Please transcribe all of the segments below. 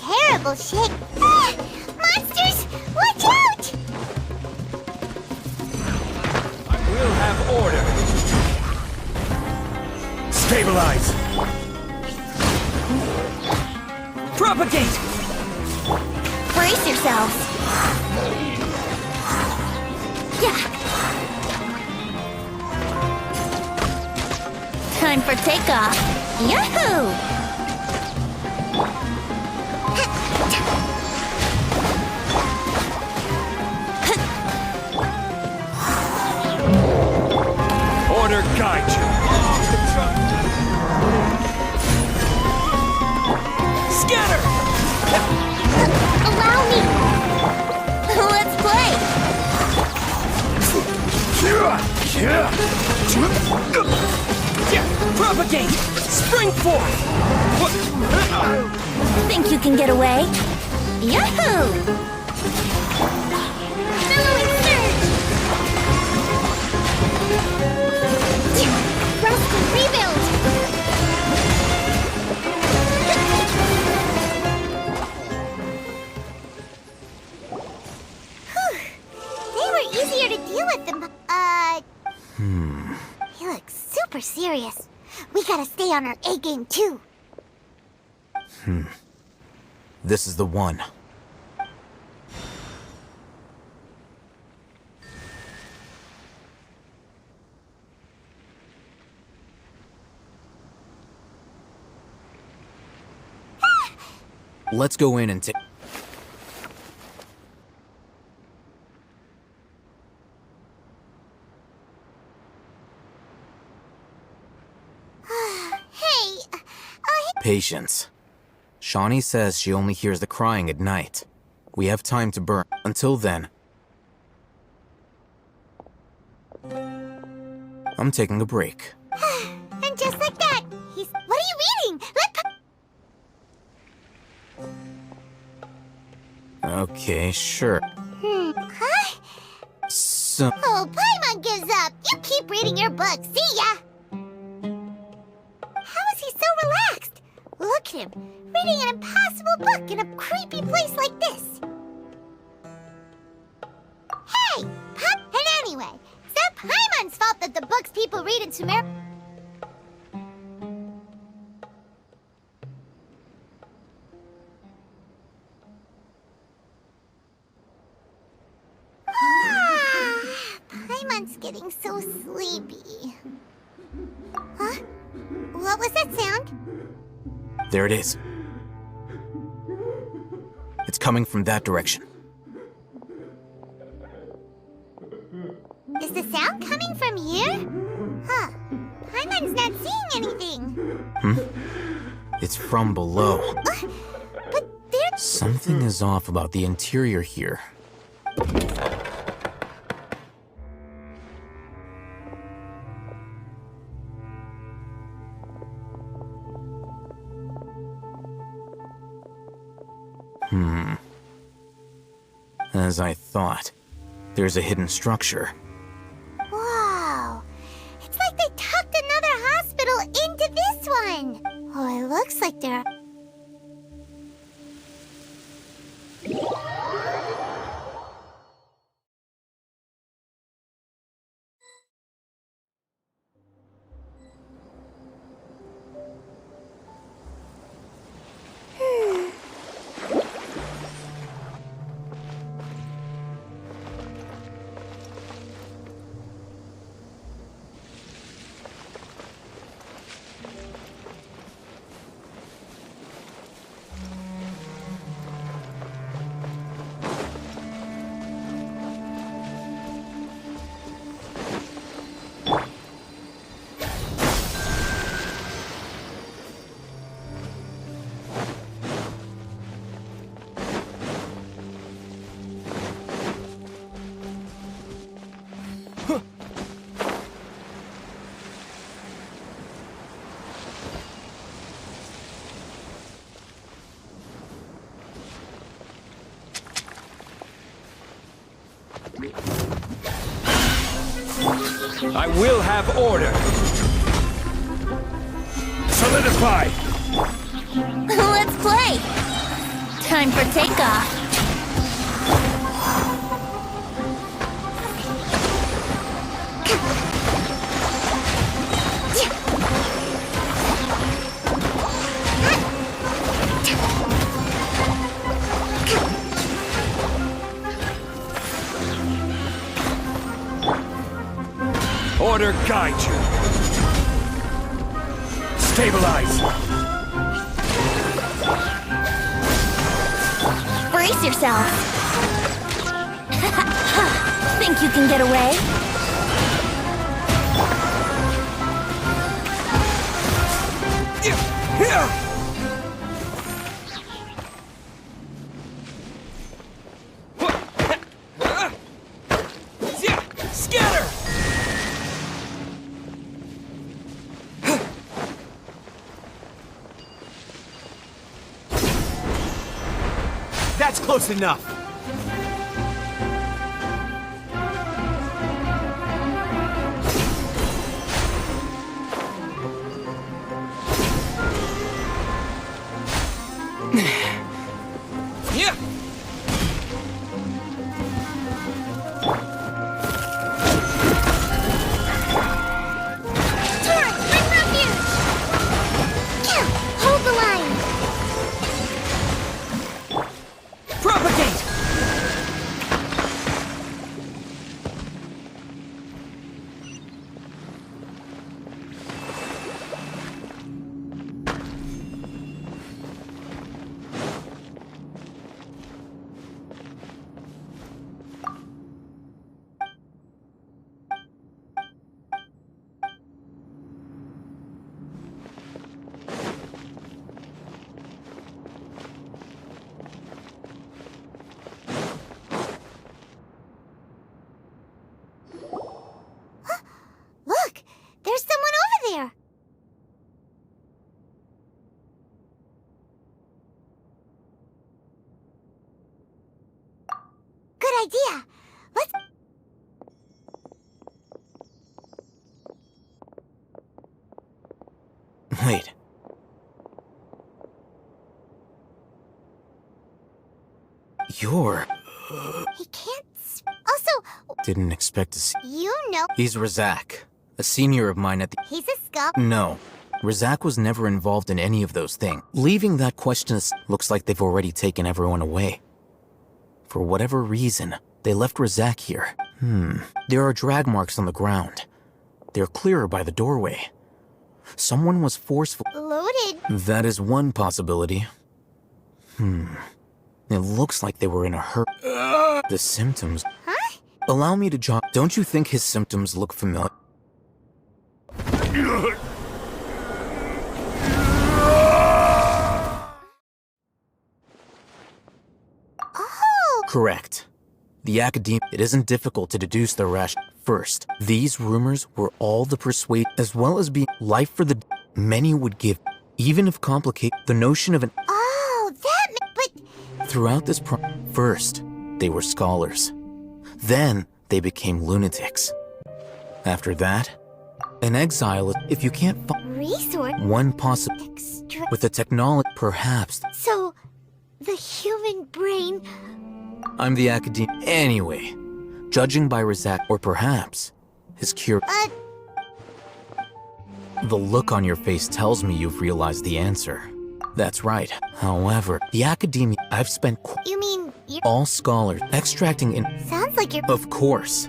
terrible shape. Ah! Monsters! Watch out! I will have order. Stabilize. Propagate. Brace yourselves. Yeah. Time for takeoff. Yahoo! Order guide you. Scatter! Allow me. Let's play. Propagate! Spring forth! Think you can get away? Yahoo! Billowing surge! Rest and rebuild! Whew. They were easier to deal with than... He looks super serious. We gotta stay on our A game too. This is the one. Let's go in and take... Patience. Shawnee says she only hears the crying at night. We have time to burn. Until then, I'm taking a break. And just like that, he's... What are you reading? Okay, sure. Huh? So... Oh, Paimon gives up. You keep reading your book. See ya! How is he so relaxed? Look at him, reading an impossible book in a creepy place like this. Hey, Pop! And anyway, it's not Paimon's fault that the books people read in Sumer... Paimon's getting so sleepy. Huh? What was that sound? There it is. It's coming from that direction. Is the sound coming from here? Huh. Paimon's not seeing anything. It's from below. But there's... Something is off about the interior here. As I thought, there's a hidden structure. Wow. It's like they tucked another hospital into this one. Oh, it looks like there are... I will have order. Solidify. Let's play! Time for takeoff. Order guide you. Stabilize. Brace yourself. Think you can get away? Scatter! That's close enough. Yeah. Turret, bring refuge! Hold the line! Propagate! Look! There's someone over there! Good idea! Let's... Wait. You're... He can't... Also, Didn't expect to see... you know He's Razak, a senior of mine at the... he's a scum. No. Razak was never involved in any of those things. Leaving that question looks like they've already taken everyone away. For whatever reason, they left Razak here. There are drag marks on the ground. They're clearer by the doorway. Someone was forceful. Loaded. That is one possibility. It looks like they were in a hurry. The symptoms... Huh? Allow me to jog... Don't you think his symptoms look familiar? Oh! Correct. The academe... It isn't difficult to deduce the ration. First, these rumors were all the persuade... As well as being life for the... Many would give... Even if complicate... The notion of an... Oh, but... Throughout this First, they were scholars. Then, they became lunatics. After that, an exile, if you can't find Resort? one possible... Extra... With the technology, perhaps. So, the human brain... I'm the academe... Anyway, judging by Razak, or perhaps, his cure... The look on your face tells me you've realized the answer. That's right. However, the academia... I've spent... You mean, you're... All scholars extracting in... Sounds like you're... Of course.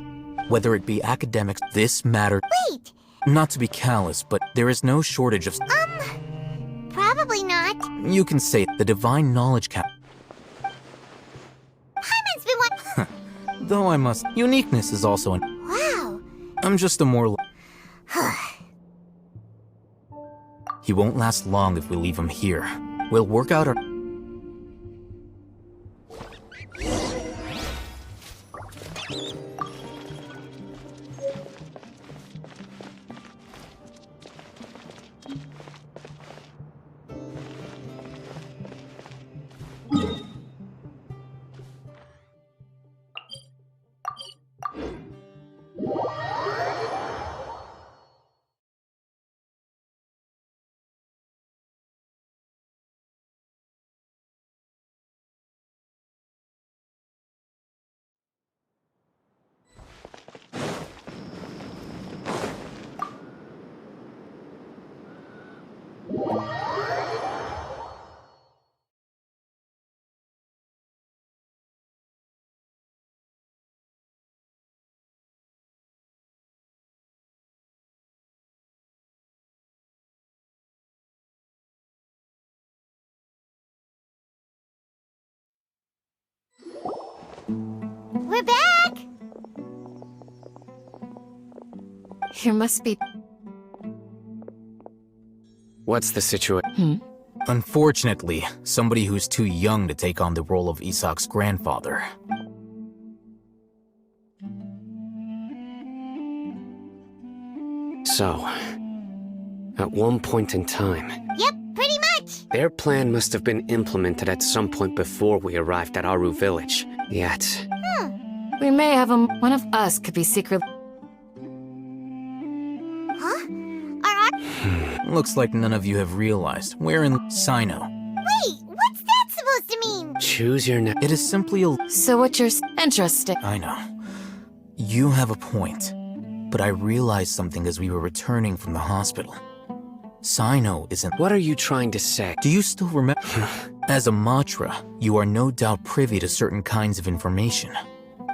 Whether it be academics, this mattered... Wait! Not to be callous, but there is no shortage of... Probably not. You can say the divine knowledge cap... Paimon's been one... Though I must... Uniqueness is also an... Wow. I'm just a more... He won't last long if we leave him here. We'll work out our... We're back! Here must be... What's the situation? Unfortunately, somebody who's too young to take on the role of Isak's grandfather. So, at one point in time, Yep, pretty much! their plan must have been implemented at some point before we arrived at Aru village. Yet, We may have one of us could be secretly... Huh? Are Looks like none of you have realized. We're in Cyno. Wait, what's that supposed to mean? choose your next. It is simply a... So what you're interesting? I know. You have a point. But I realized something as we were returning from the hospital. Cyno isn't... What are you trying to say? Do you still remember? As a Matra, you are no doubt privy to certain kinds of information.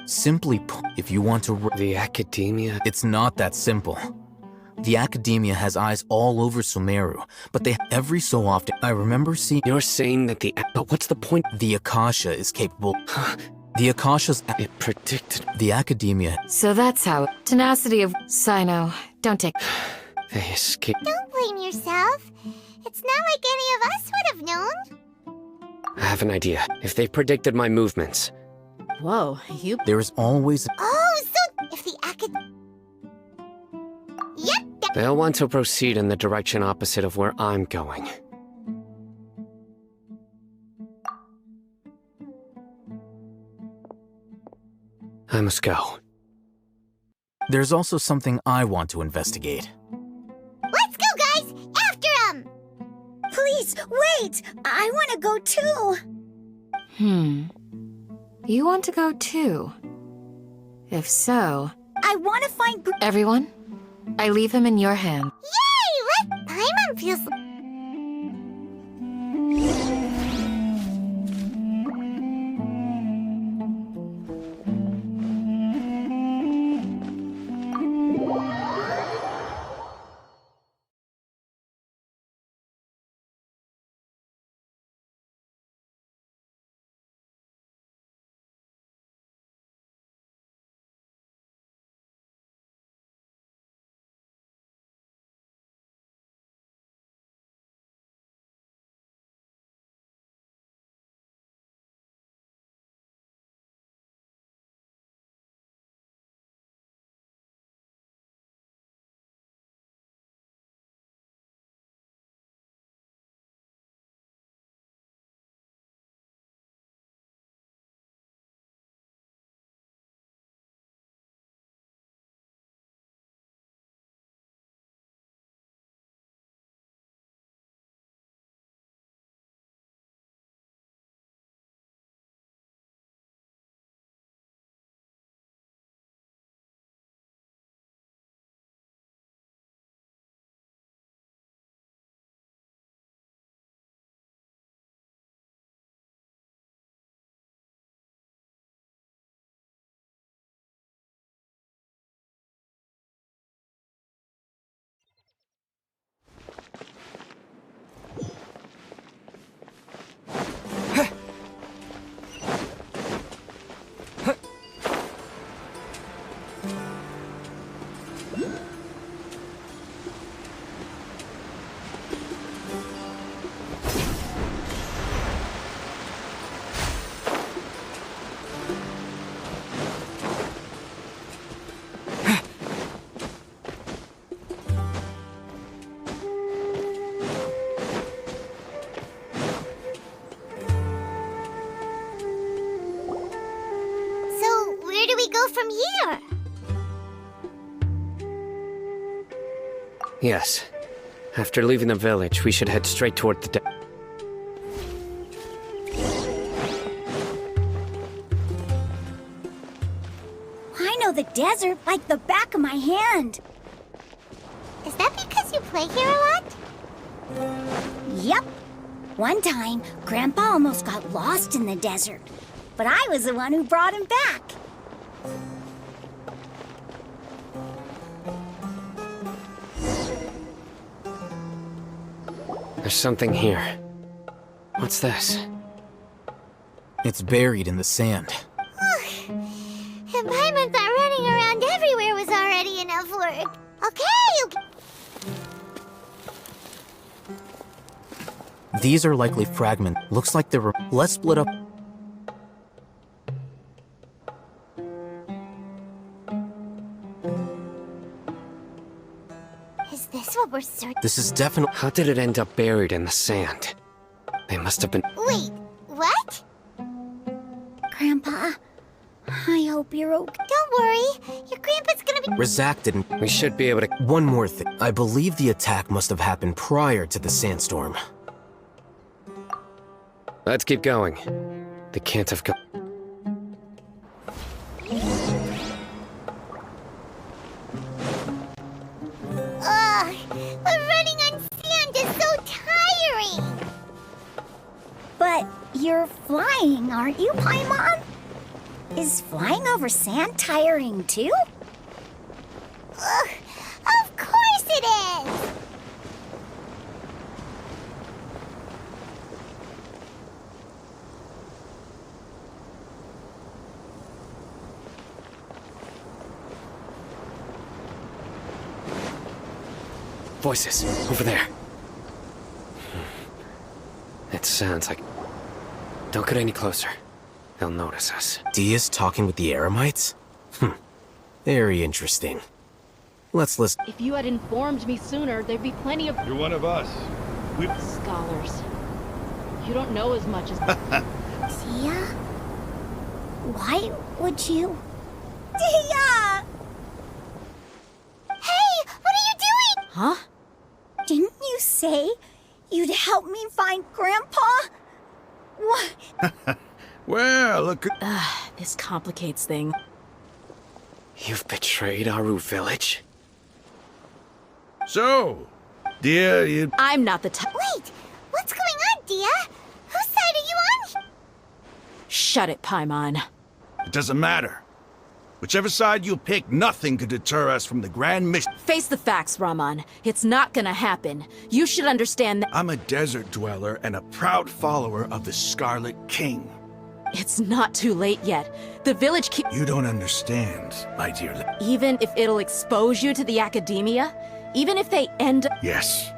Simply put, if you want to... The academia? It's not that simple. The academia has eyes all over Sumeru, but they every so often... I remember seeing... You're saying that But what's the point? The Akasha is capable... The Akasha's... It predicted... The academia... So that's how... Tenacity of... Cyno. Don't take... They escaped. Don't blame yourself. It's not like any of us would have known. I have an idea. If they predicted my movements, Whoa, you... There is always... Oh, so if the Yep, they'll want to proceed in the direction opposite of where I'm going. I must go. There's also something I want to investigate. let's go, guys! After him! Please, wait! I want to go too! You want to go too? If so... I want to find... Everyone, I leave him in your hand. Yay! Let Paimon feels... So, where do we go from here? Yes. After leaving the village, we should head straight toward the... I know the desert like the back of my hand. Is that because you play here a lot? Yep. One time, Grandpa almost got lost in the desert. But I was the one who brought him back. There's something here. What's this? It's buried in the sand. Okay. These are likely fragments. Looks like they were. Let's split up. Is this what we're searching? This is definitely. How did it end up buried in the sand? They must have been. Wait, what? Grandpa, I hope you're okay. Don't worry. Your grandpa's gonna be. Razak didn't. We should be able to. One more thing. I believe the attack must have happened prior to the sandstorm. Let's keep going. They can't have come. Ugh, but running on sand is so tiring. But you're flying, aren't you, Paimon? Is flying over sand tiring too? Ugh, of course it is. Voices, over there. It sounds like... Don't get any closer. They'll notice us. Dia's talking with the Eremites? Very interesting. Let's listen. If you had informed me sooner, there'd be plenty of You're one of us. We scholars. You don't know as much as... Dia? Why would you? Dia! Hey, what are you doing? Huh? Didn't you say you'd help me find Grandpa? What? well, look at This complicates things. You've betrayed Aru village? so, dear, you. I'm not the type. Wait, what's going on, Dia? Whose side are you on? Shut it, Paimon. It doesn't matter. Whichever side you pick, nothing could deter us from the grand mission. Face the facts, Raman. It's not gonna happen. You should understand that I'm a desert dweller and a proud follower of the Scarlet King. it's not too late yet. The village keep... You don't understand, my dear. Even if it'll expose you to the academia, even if they end... Yes.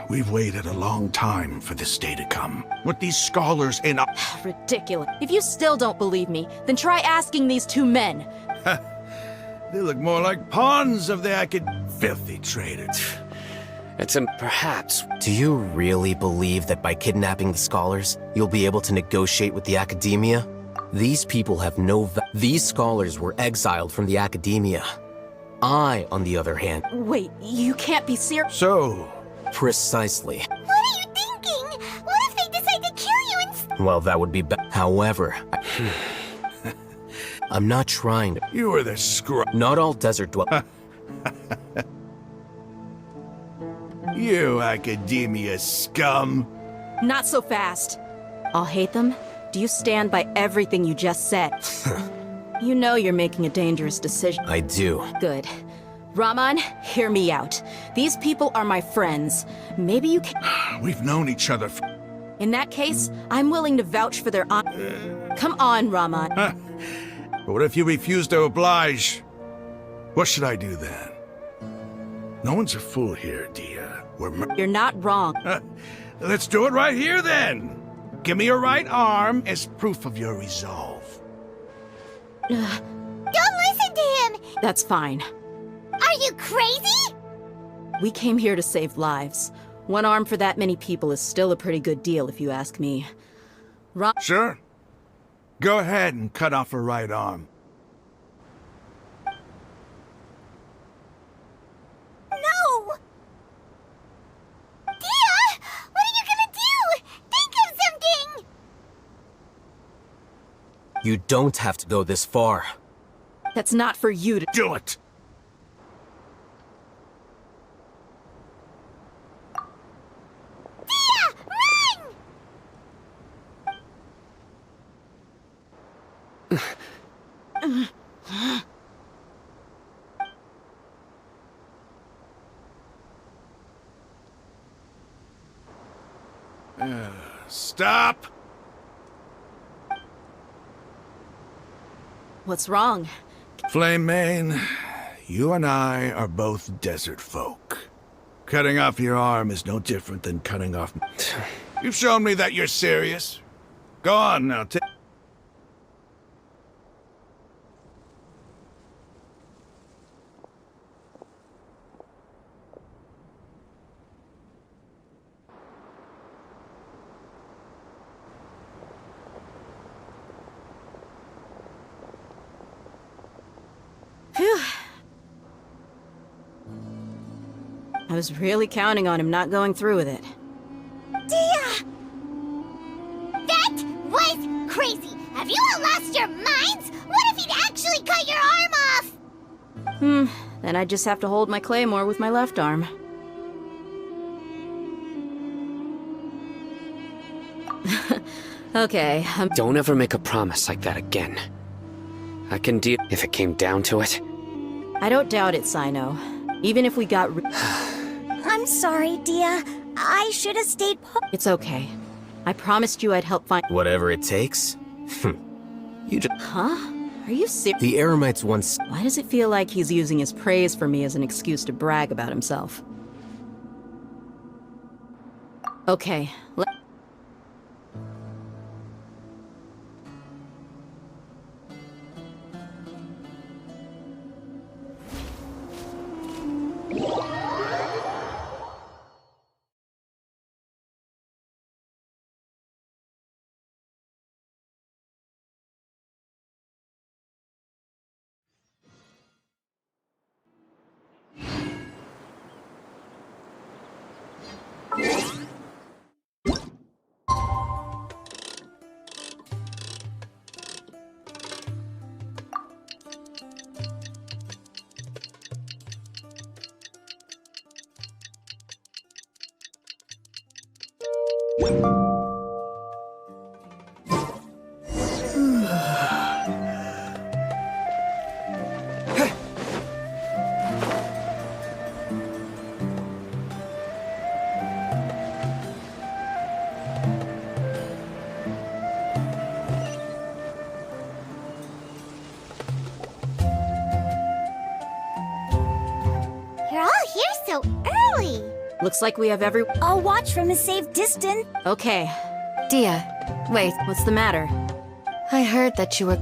We've waited a long time for this day to come. With these scholars in our... Ridiculous. If you still don't believe me, then try asking these two men. They look more like pawns of the filthy traitors. It's perhaps... Do you really believe that by kidnapping the scholars, you'll be able to negotiate with the academia? These people have no These scholars were exiled from the academia. I, on the other hand... Wait, you can't be serious. So, Precisely. What are you thinking? What if they decide to kill you and... Well, that would be However, I'm not trying to... you were the scrub. Not all desert dwellers... You academia scum. Not so fast. I'll hate them. Do you stand by everything you just said? You know you're making a dangerous decision. I do. Good. Raman, hear me out. These people are my friends. Maybe you can... We've known each other for... In that case, I'm willing to vouch for their Come on, Raman. But what if you refuse to oblige? What should I do then? No one's a fool here, Dia. You're not wrong. Let's do it right here then. Give me your right arm as proof of your resolve. Don't listen to him! That's fine. Are you crazy? We came here to save lives. One arm for that many people is still a pretty good deal, if you ask me. Sure. Go ahead and cut off her right arm. No! Dia! What are you gonna do? Think of something! You don't have to go this far. That's not for you to... Do it! Dia! Run! Stop! What's wrong? Flame Mane, you and I are both desert folk. Cutting off your arm is no different than cutting off... You've shown me that you're serious. Go on now, Phew. I was really counting on him not going through with it. Dia! That was crazy! Have you all lost your minds? What if he'd actually cut your arm off? Then I just have to hold my claymore with my left arm. Okay, Don't ever make a promise like that again. I can deal if it came down to it. I don't doubt it, Cyno. Even if we got I'm sorry, Dia. I should have stayed put. It's okay. I promised you I'd help find- Whatever it takes? You just... Huh? Are you serious? The Eremites once... Why does it feel like he's using his praise for me as an excuse to brag about himself? Okay, You're all here so early. looks like we have every- I'll watch from a safe distance. Okay, Dia, wait. what's the matter? I heard that you were...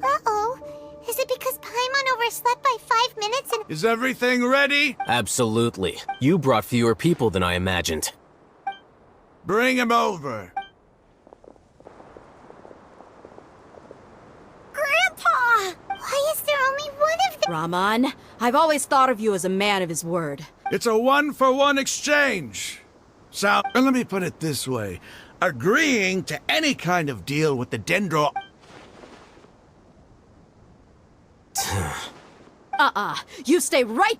Uh-oh. Is it because Paimon overslept by 5 minutes and... Is everything ready? Absolutely. You brought fewer people than I imagined. Bring him over. Grandpa! Why is there only one of them? Raman, I've always thought of you as a man of his word. It's a one-for-one exchange. Let me put it this way. Agreeing to any kind of deal with the Dendro... You stay right...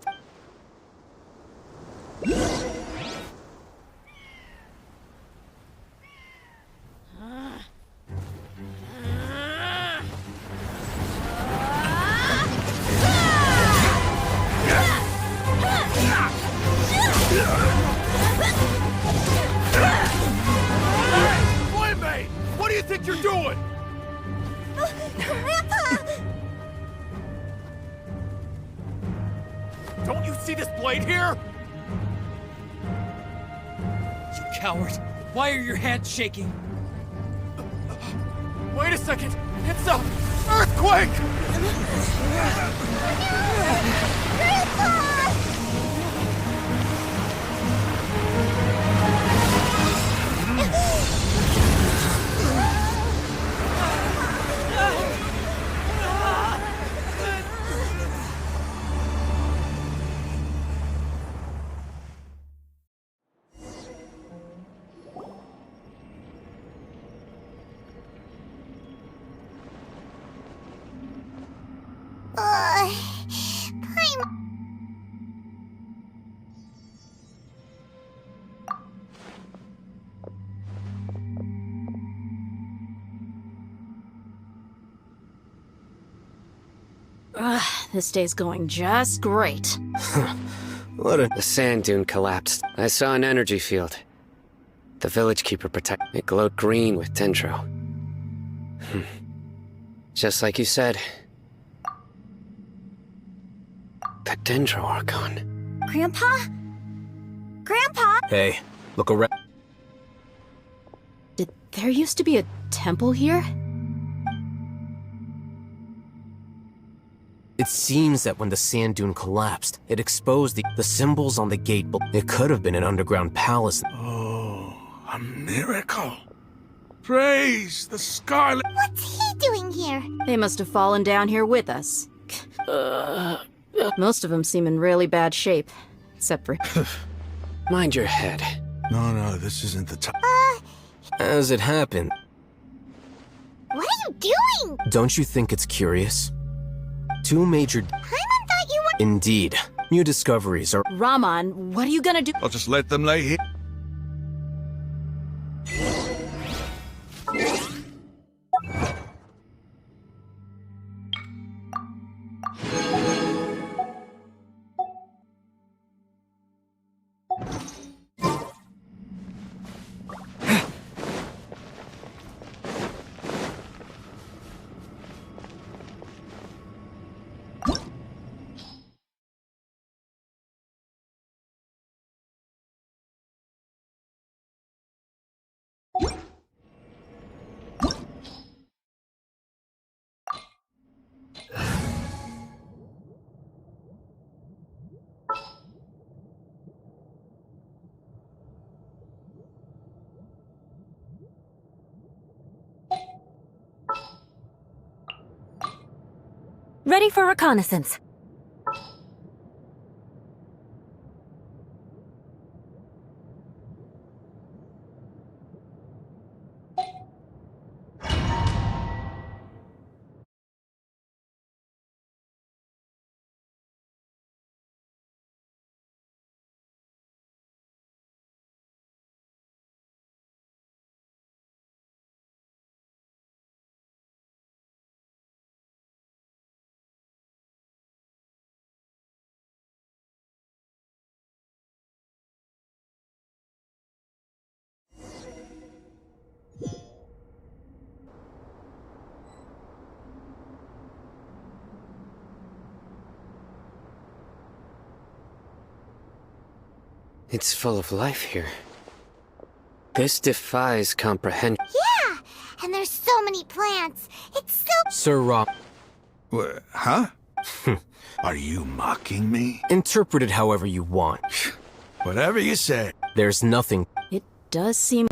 Playmate! What do you think you're doing? Grandpa! Don't you see this blade here? You coward! Why are your hands shaking? Wait a second! It's a earthquake! Grandpa! Paimon... This day's going just great. The sand dune collapsed. I saw an energy field. The village keeper it glowed green with dendro. Just like you said. The dendro are gone. Grandpa? Grandpa? Hey, look around. Did there used to be a temple here? It seems that when the sand dune collapsed, it exposed the symbols on the gate. It could have been an underground palace. Oh, a miracle. Praise the Scarlet... What's he doing here? They must have fallen down here with us. Most of them seem in really bad shape. Except for... Mind your head. No, this isn't the time. As it happened, What are you doing? don't you think it's curious? Two major... Paimon thought you were... Indeed. New discoveries are... Raman, what are you gonna do? I'll just let them lay here. Ready for reconnaissance. It's full of life here. This defies comprehension. Yeah, and there's so many plants. It's so... Sir Rob, Huh? Are you mocking me? interpret it however you want. Whatever you say. There's nothing. It does seem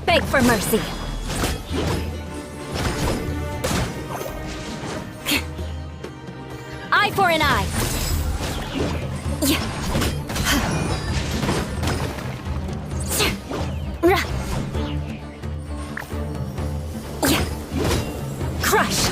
Beg for mercy. Eye for an eye. Crush.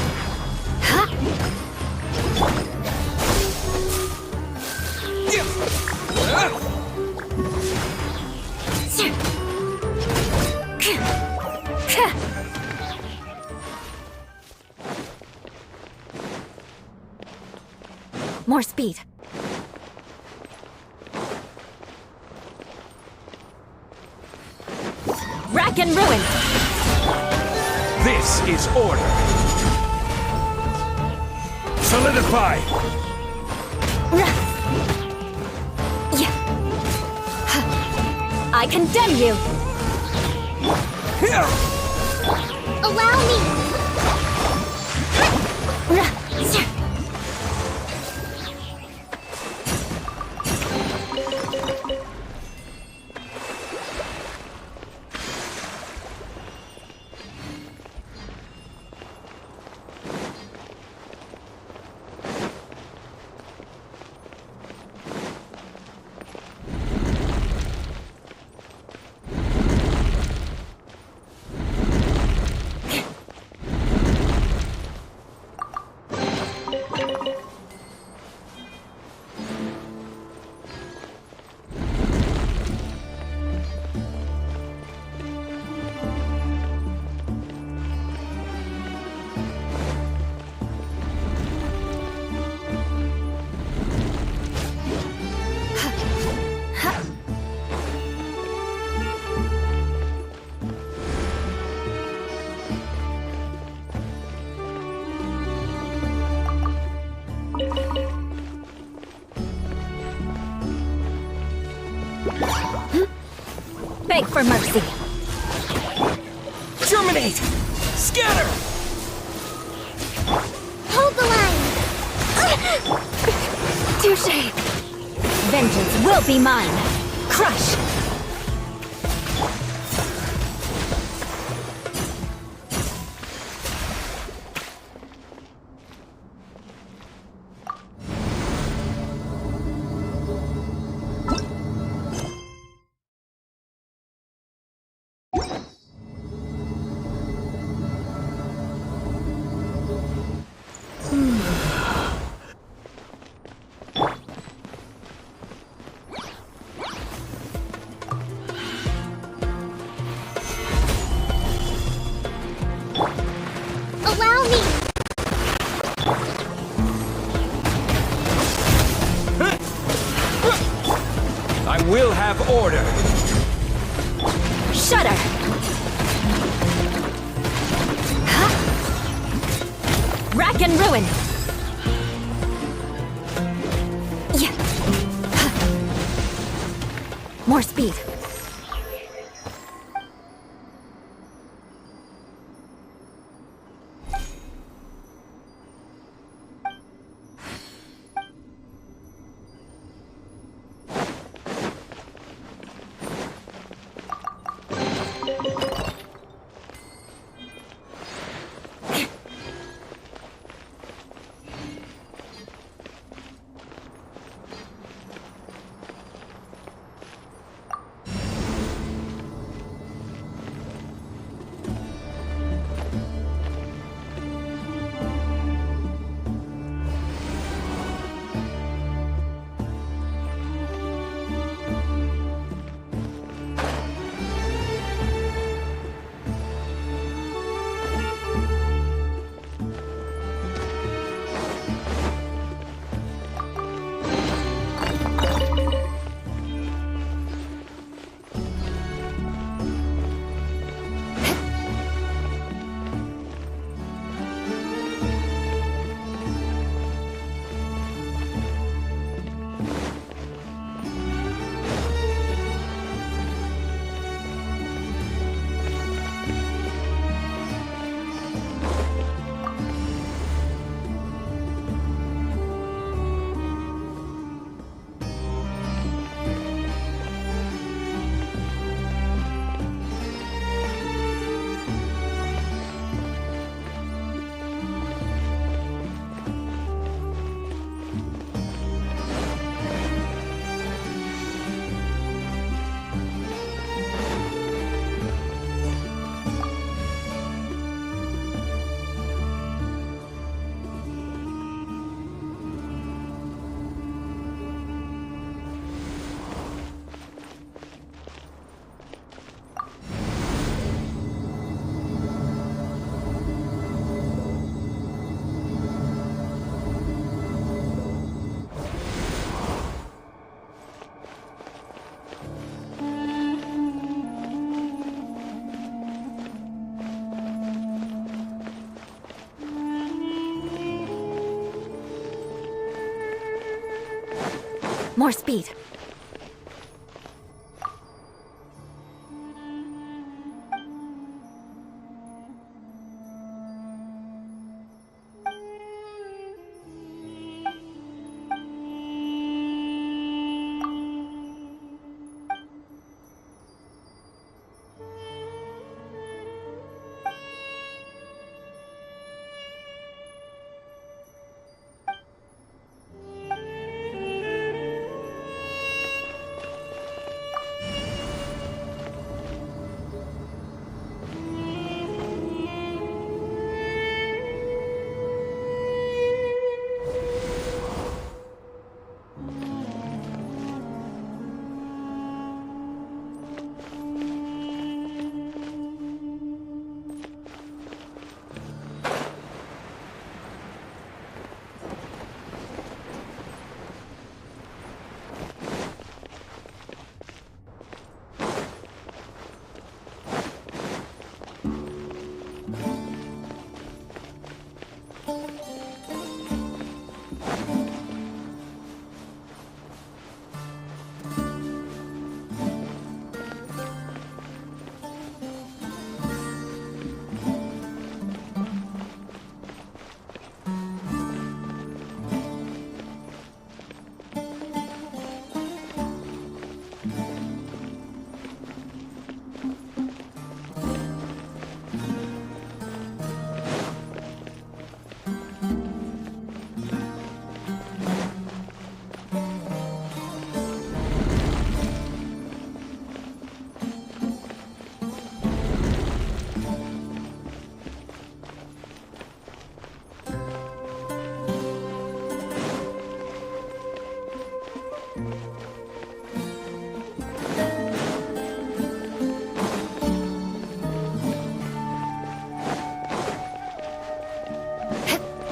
More speed. Rack and ruin. This is order. Solidify. I condemn you. Allow me! Beg for mercy. Germinate! Scatter! Hold the line! Touché. Vengeance will be mine! Crush! Allow me! I will have order. Shudder! Rack and ruin! Yeah. More speed. More speed.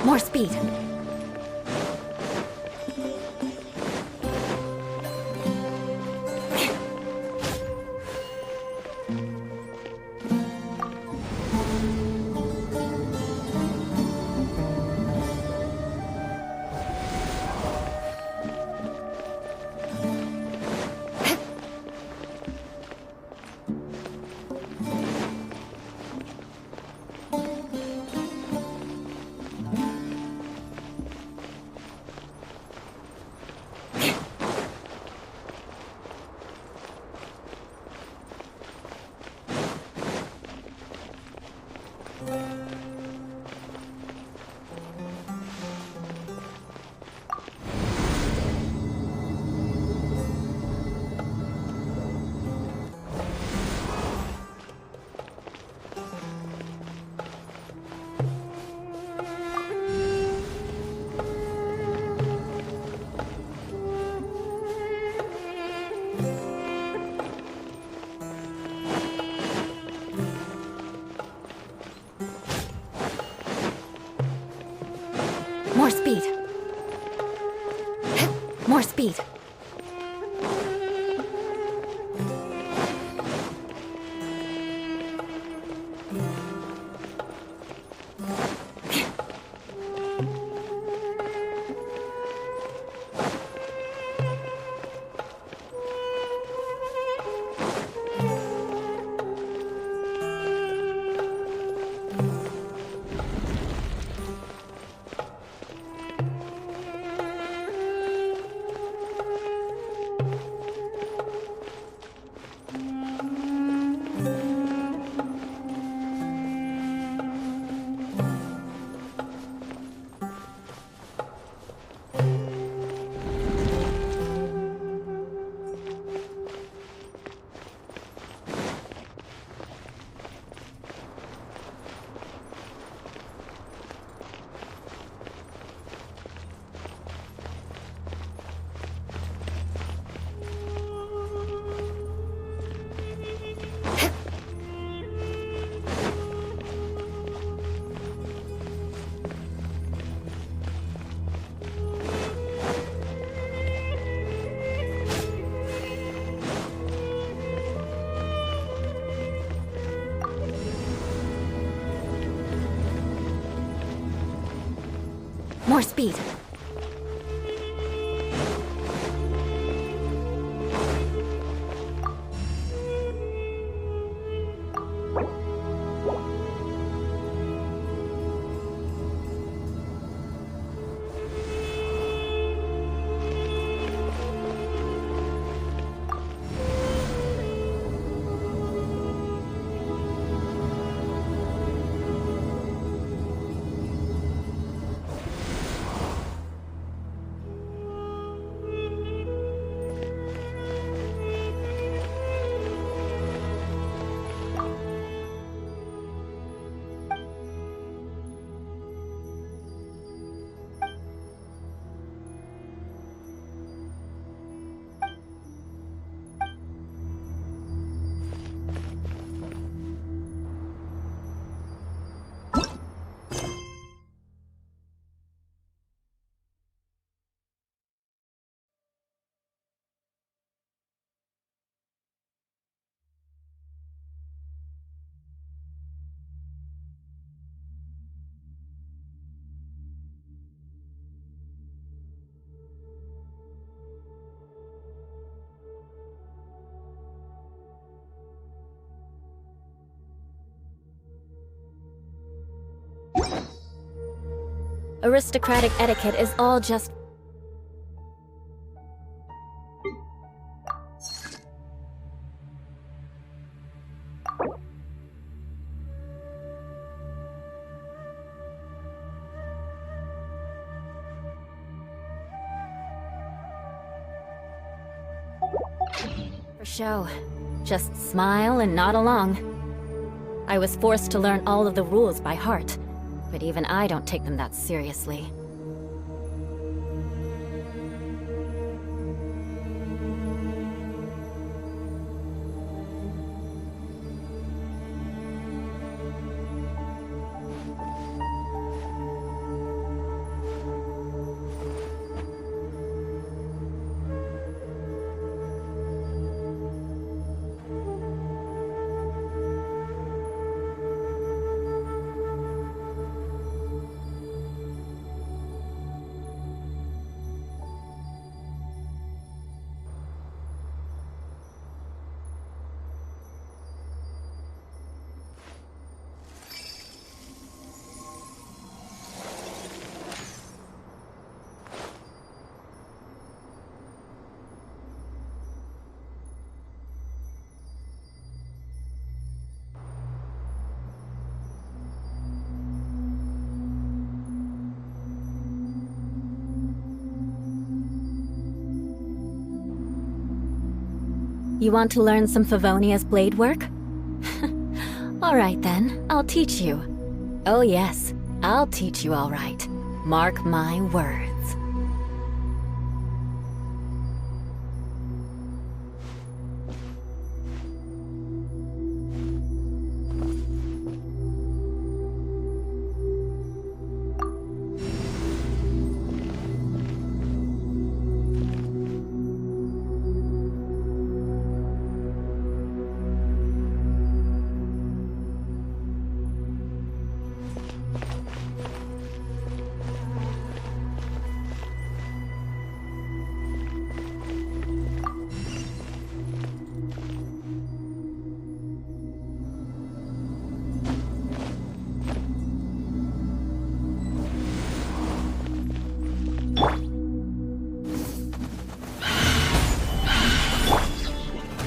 More speed. More speed. More speed. More speed. Aristocratic etiquette is all just... for show. Just smile and nod along. I was forced to learn all of the rules by heart, but even I don't take them that seriously. You want to learn some Favonia's blade work? Alright then, I'll teach you. Oh yes, I'll teach you alright. Mark my words.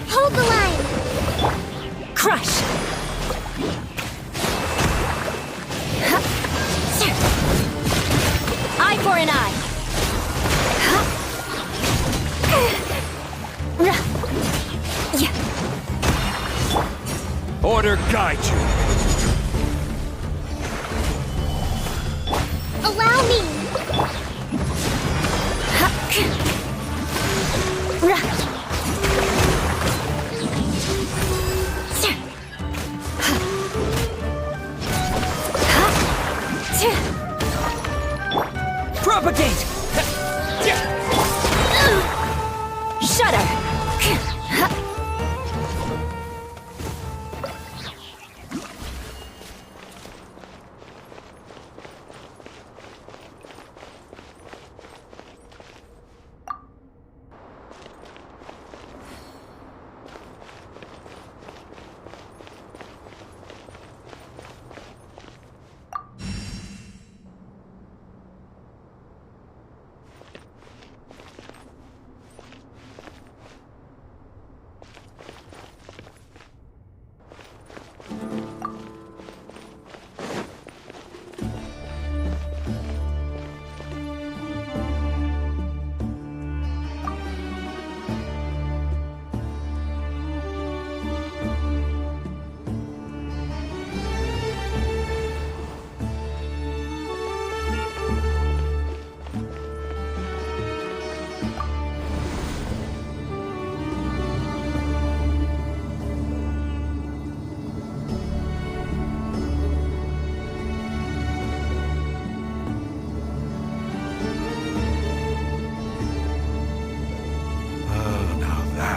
Hold the line! Crush! Eye for an eye! Order guide you. Allow me! Propagate! Shudder!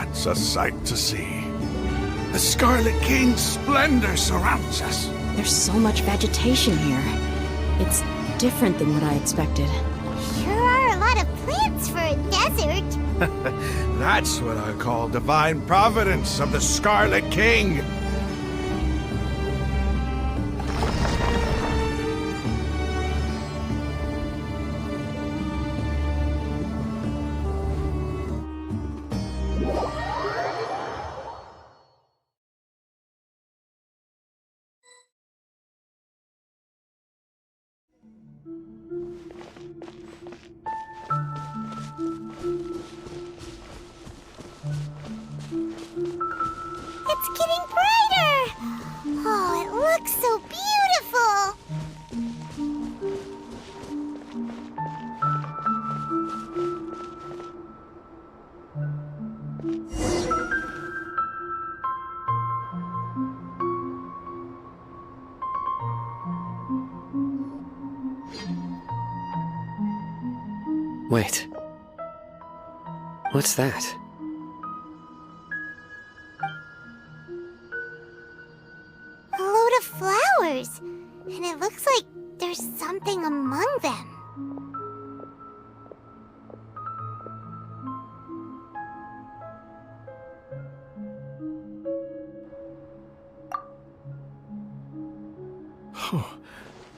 It's a sight to see. The Scarlet King's splendor surrounds us. There's so much vegetation here. It's different than what I expected. Sure are a lot of plants for a desert. That's what I call divine providence of the Scarlet King. It's getting brighter! Oh, it looks so beautiful! Wait. What's that? A load of flowers! And it looks like there's something among them. Oh,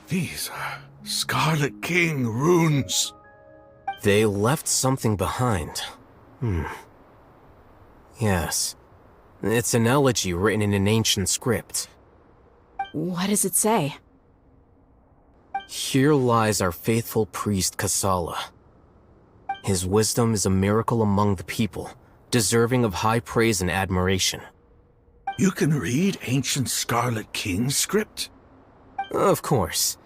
these are Scarlet King runes. They left something behind. Yes. It's an elegy written in an ancient script. What does it say? Here lies our faithful priest Kasala. His wisdom is a miracle among the people, deserving of high praise and admiration. You can read ancient Scarlet King script? Of course.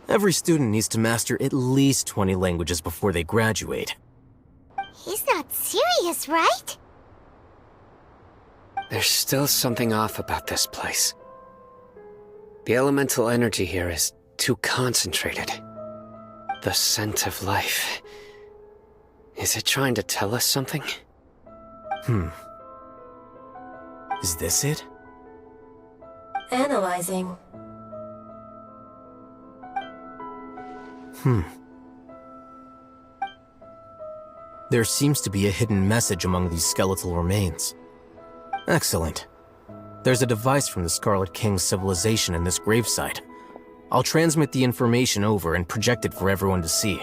Every student needs to master at least 20 languages before they graduate. He's not serious, right? There's still something off about this place. The elemental energy here is too concentrated. The scent of life. Is it trying to tell us something? Is this it? Analyzing. There seems to be a hidden message among these skeletal remains. Excellent. There's a device from the Scarlet King's civilization in this gravesite. I'll transmit the information over and project it for everyone to see.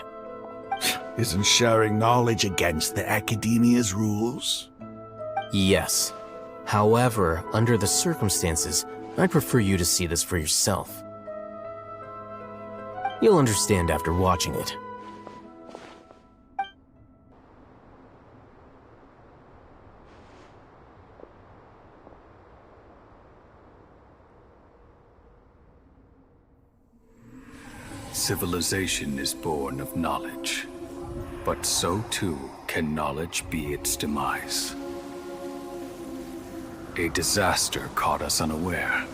Isn't sharing knowledge against the Academia's rules? Yes. However, under the circumstances, I'd prefer you to see this for yourself. You'll understand after watching it. Civilization is born of knowledge, but so too can knowledge be its demise. A disaster caught us unaware.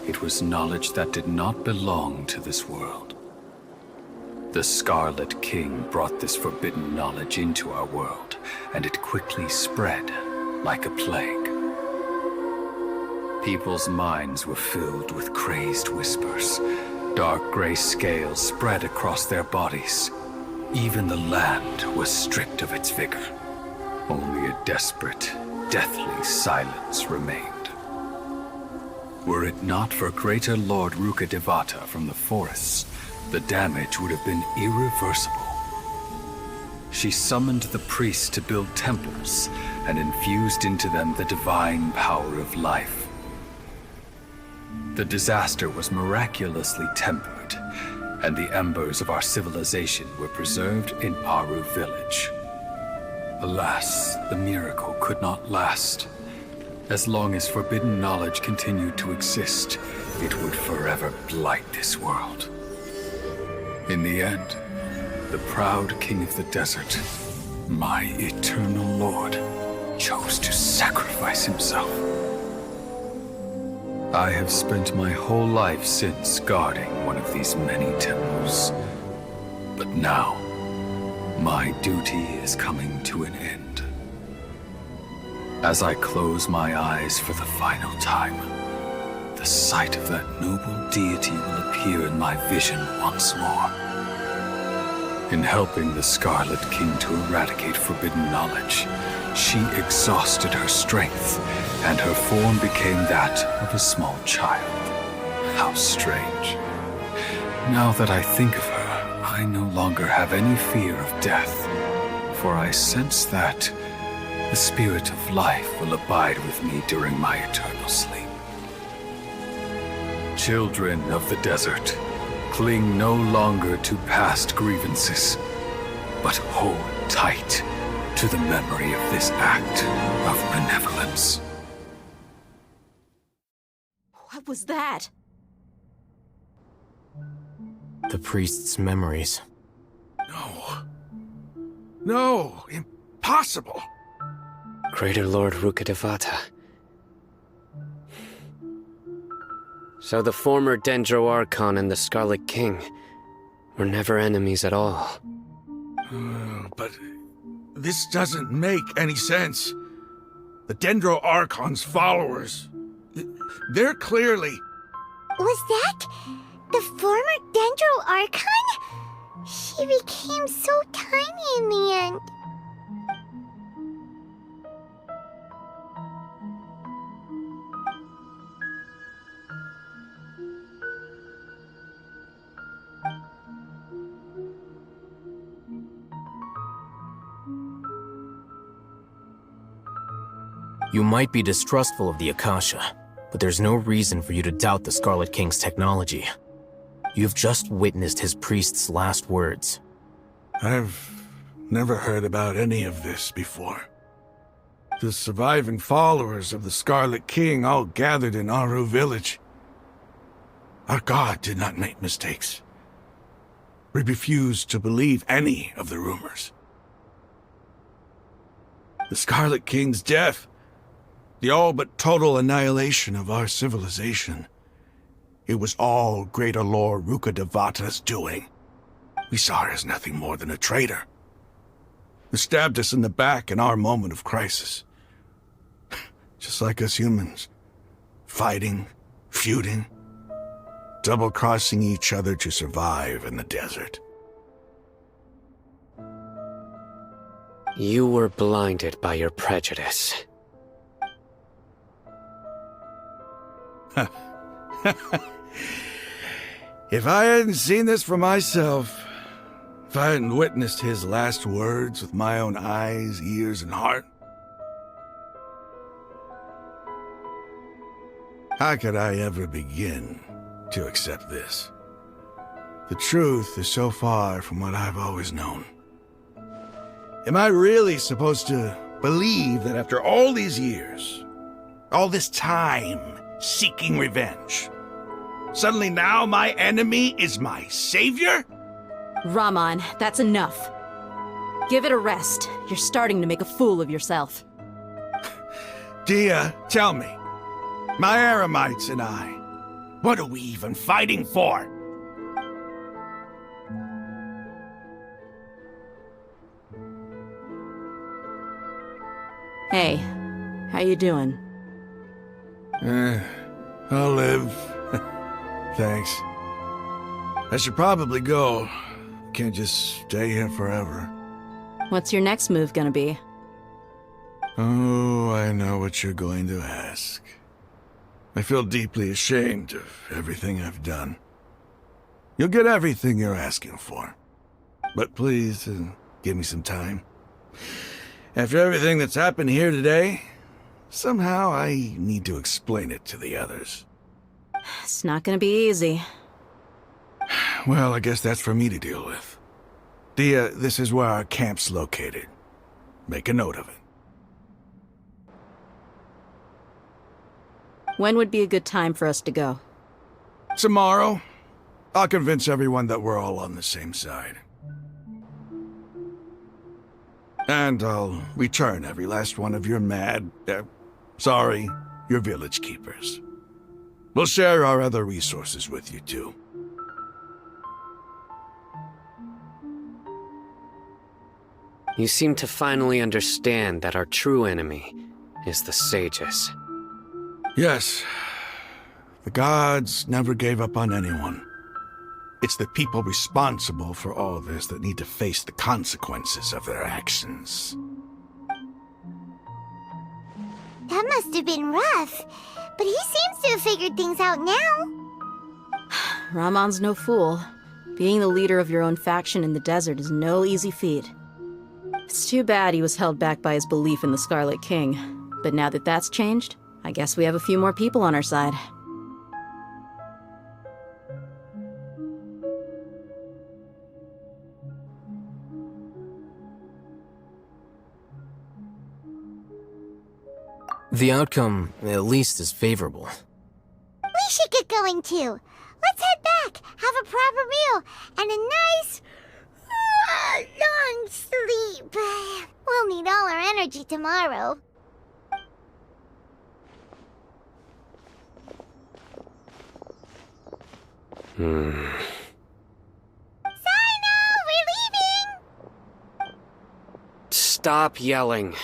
It was knowledge that did not belong to this world. The Scarlet King brought this forbidden knowledge into our world, and it quickly spread like a plague. People's minds were filled with crazed whispers. Dark gray scales spread across their bodies. Even the land was stripped of its vigor. Only a desperate, deathly silence remained. Were it not for Greater Lord Rukkhadevata from the forests, the damage would have been irreversible. She summoned the priests to build temples and infused into them the divine power of life. The disaster was miraculously tempered, and the embers of our civilization were preserved in Aru village. Alas, the miracle could not last. As long as forbidden knowledge continued to exist, it would forever blight this world. In the end, the proud king of the desert, my eternal lord, chose to sacrifice himself. I have spent my whole life since guarding one of these many temples. But now, my duty is coming to an end. As I close my eyes for the final time, the sight of that noble deity will appear in my vision once more. In helping the Scarlet King to eradicate forbidden knowledge, she exhausted her strength, and her form became that of a small child. How strange. Now that I think of her, I no longer have any fear of death, for I sense that the spirit of life will abide with me during my eternal sleep. Children of the desert, cling no longer to past grievances, but hold tight to the memory of this act of benevolence. What was that? The priest's memories. No, impossible. Greater Lord Rukkhadevata. So the former Dendro Archon and the Scarlet King were never enemies at all. But this doesn't make any sense. The Dendro Archon's followers, they're clearly... Was that the former Dendro Archon? She became so tiny in the end. You might be distrustful of the Akasha, but there's no reason for you to doubt the Scarlet King's technology. You've just witnessed his priest's last words. I've never heard about any of this before. The surviving followers of the Scarlet King all gathered in Aru village. Our god did not make mistakes. We refused to believe any of the rumors. The Scarlet King's death, the all but total annihilation of our civilization, it was all Greater Lord Rukkhadevata's doing. We saw her as nothing more than a traitor, who stabbed us in the back in our moment of crisis. Just like us humans, fighting, feuding, double-crossing each other to survive in the desert. You were blinded by your prejudice. If I hadn't seen this for myself, if I hadn't witnessed his last words with my own eyes, ears, and heart, how could I ever begin to accept this? The truth is so far from what I've always known. Am I really supposed to believe that after all these years, all this time seeking revenge, suddenly now my enemy is my savior? Raman, that's enough. Give it a rest. You're starting to make a fool of yourself. Dia, tell me, my Eremites and I, what are we even fighting for? Hey, how you doing? I'll live. Thanks. I should probably go. Can't just stay here forever. What's your next move gonna be? Oh, I know what you're going to ask. I feel deeply ashamed of everything I've done. You'll get everything you're asking for. But please, give me some time. After everything that's happened here today, somehow I need to explain it to the others. It's not gonna be easy. Well, I guess that's for me to deal with. Dia, this is where our camp's located. Make a note of it. When would be a good time for us to go? Tomorrow, I'll convince everyone that we're all on the same side. And I'll return every last one of your your village keepers. We'll share our other resources with you, too. You seem to finally understand that our true enemy is the sages. Yes. The gods never gave up on anyone. It's the people responsible for all this that need to face the consequences of their actions. That must have been rough, but he seems to have figured things out now. Raman's no fool. Being the leader of your own faction in the desert is no easy feat. It's too bad he was held back by his belief in the Scarlet King. But now that that's changed, I guess we have a few more people on our side. The outcome, at least, is favorable. We should get going too. Let's head back, have a proper meal, and a nice, long sleep. We'll need all our energy tomorrow. Cyno, we're leaving! Stop yelling.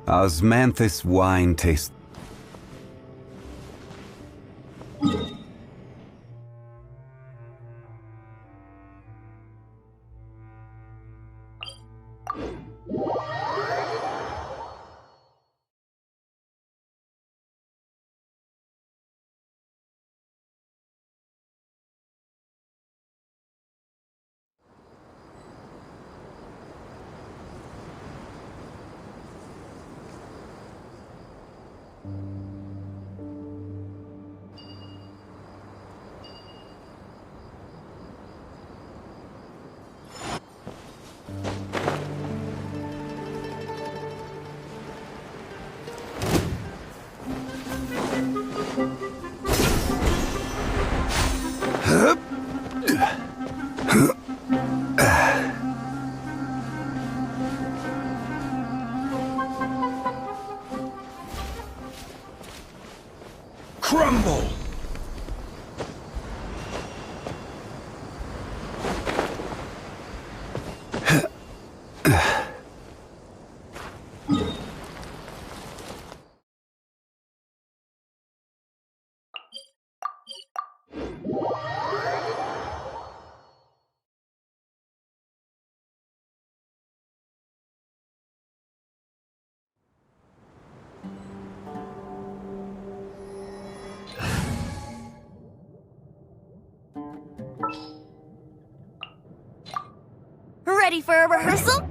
Osmanthus wine tastes. Crumble! Ready for a rehearsal?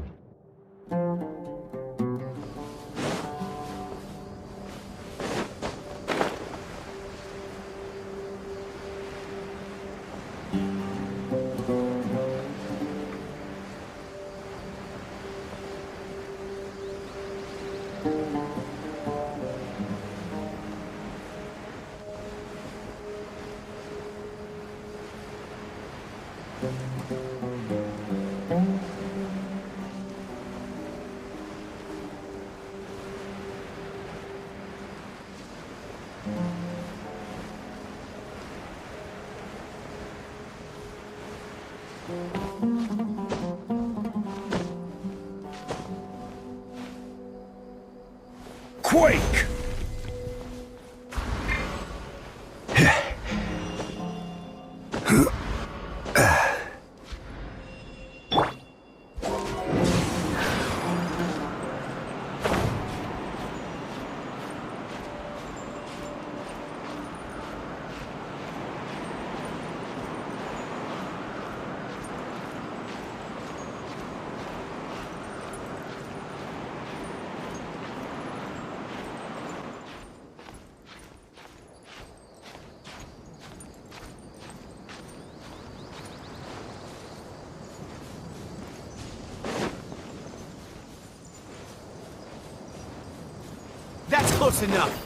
Quake! That's close enough.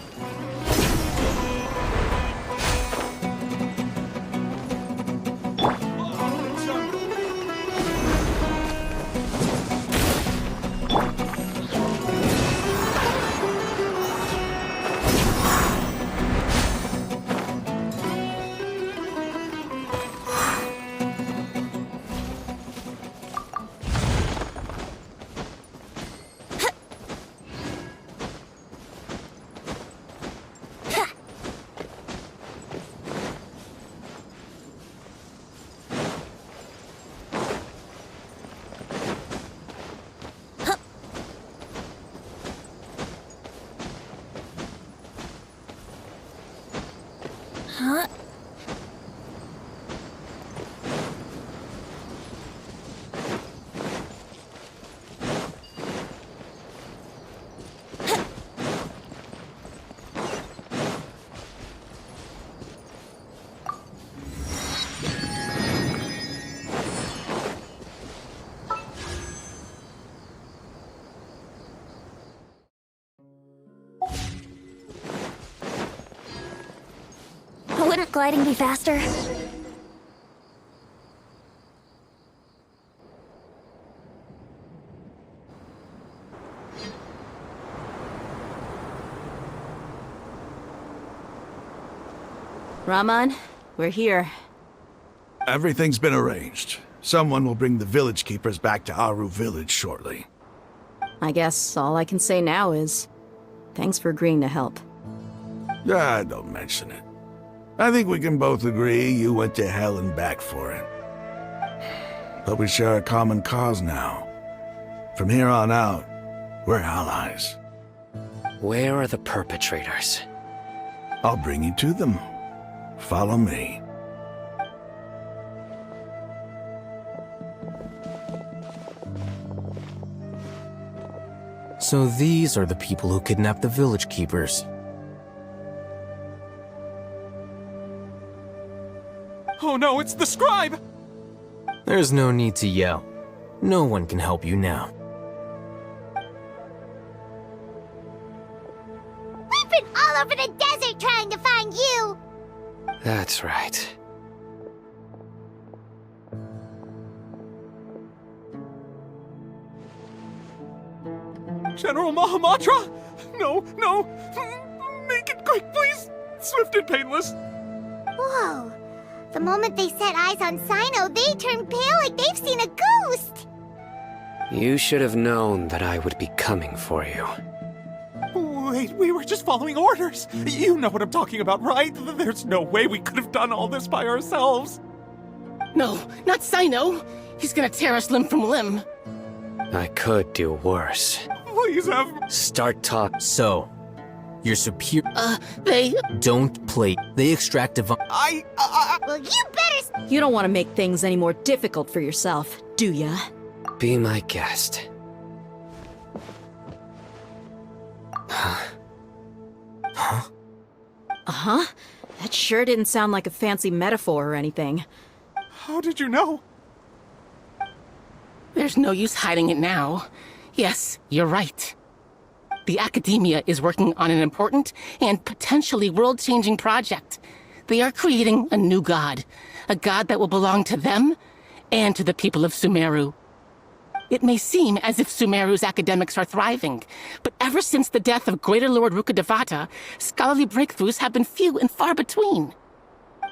Huh? Wouldn't gliding be faster? Raman, we're here. Everything's been arranged. Someone will bring the village keepers back to Aru village shortly. I guess all I can say now is, thanks for agreeing to help. Ah, don't mention it. I think we can both agree you went to hell and back for it. But we share a common cause now. From here on out, we're allies. Where are the perpetrators? I'll bring you to them. Follow me. So these are the people who kidnapped the village keepers. Oh no, it's the scribe! There's no need to yell. No one can help you now. We've been all over the desert trying to find you! That's right. General Mahamatra? No, no! Make it quick, please! Swift and painless! Whoa. The moment they set eyes on Cyno, they turned pale like they've seen a ghost! You should have known that I would be coming for you. Wait, we were just following orders! You know what I'm talking about, right? There's no way we could have done all this by ourselves! No, not Cyno! He's gonna tear us limb from limb! I could do worse. Please have... Start talk. So, your superior... They... Don't play. They extract divine... Well, you better... You don't want to make things any more difficult for yourself, do ya? Be my guest. Uh-huh. That sure didn't sound like a fancy metaphor or anything. How did you know? There's no use hiding it now. Yes, you're right. The Academia is working on an important and potentially world-changing project. They are creating a new god. A god that will belong to them and to the people of Sumeru. It may seem as if Sumeru's academics are thriving, but ever since the death of Greater Lord Rukkhadevata, scholarly breakthroughs have been few and far between.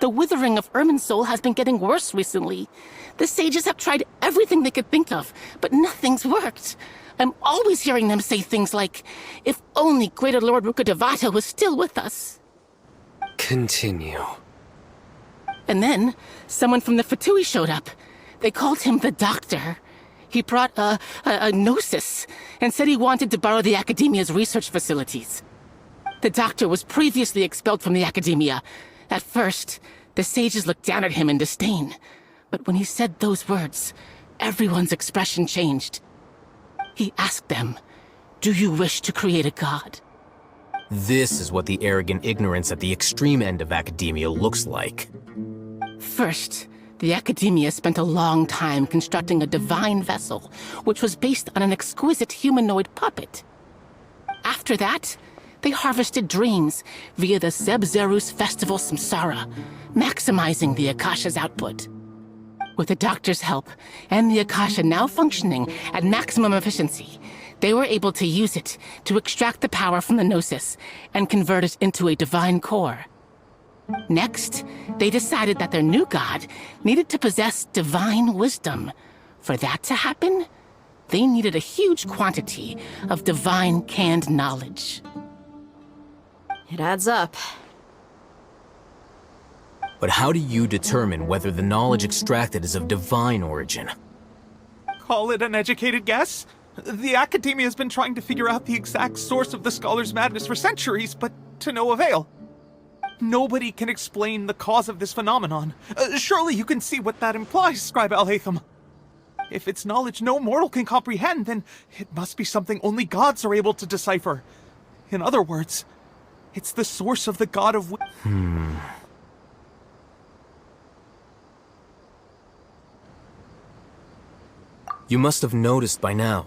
The withering of Irminsul has been getting worse recently. The sages have tried everything they could think of, but nothing's worked. I'm always hearing them say things like, if only Greater Lord Rukkhadevata was still with us. Continue. And then, someone from the Fatui showed up. They called him the Doctor. He brought a gnosis, and said he wanted to borrow the Academia's research facilities. The Doctor was previously expelled from the Academia. At first, the sages looked down at him in disdain. But when he said those words, everyone's expression changed. He asked them, "Do you wish to create a god?" This is what the arrogant ignorance at the extreme end of academia looks like. First, the Academia spent a long time constructing a divine vessel, which was based on an exquisite humanoid puppet. After that, they harvested dreams via the Zeb-Zerus Festival Samsara, maximizing the Akasha's output. With the Doctor's help, and the Akasha now functioning at maximum efficiency, they were able to use it to extract the power from the Gnosis and convert it into a divine core. Next, they decided that their new god needed to possess divine wisdom. For that to happen, they needed a huge quantity of divine canned knowledge. It adds up. But how do you determine whether the knowledge extracted is of divine origin? Call it an educated guess? The Academia has been trying to figure out the exact source of the Scholar's madness for centuries, but to no avail. Nobody can explain the cause of this phenomenon. Surely you can see what that implies, Scribe Alhaitham. If it's knowledge no mortal can comprehend, then it must be something only gods are able to decipher. In other words, it's the source of the god of... You must have noticed by now.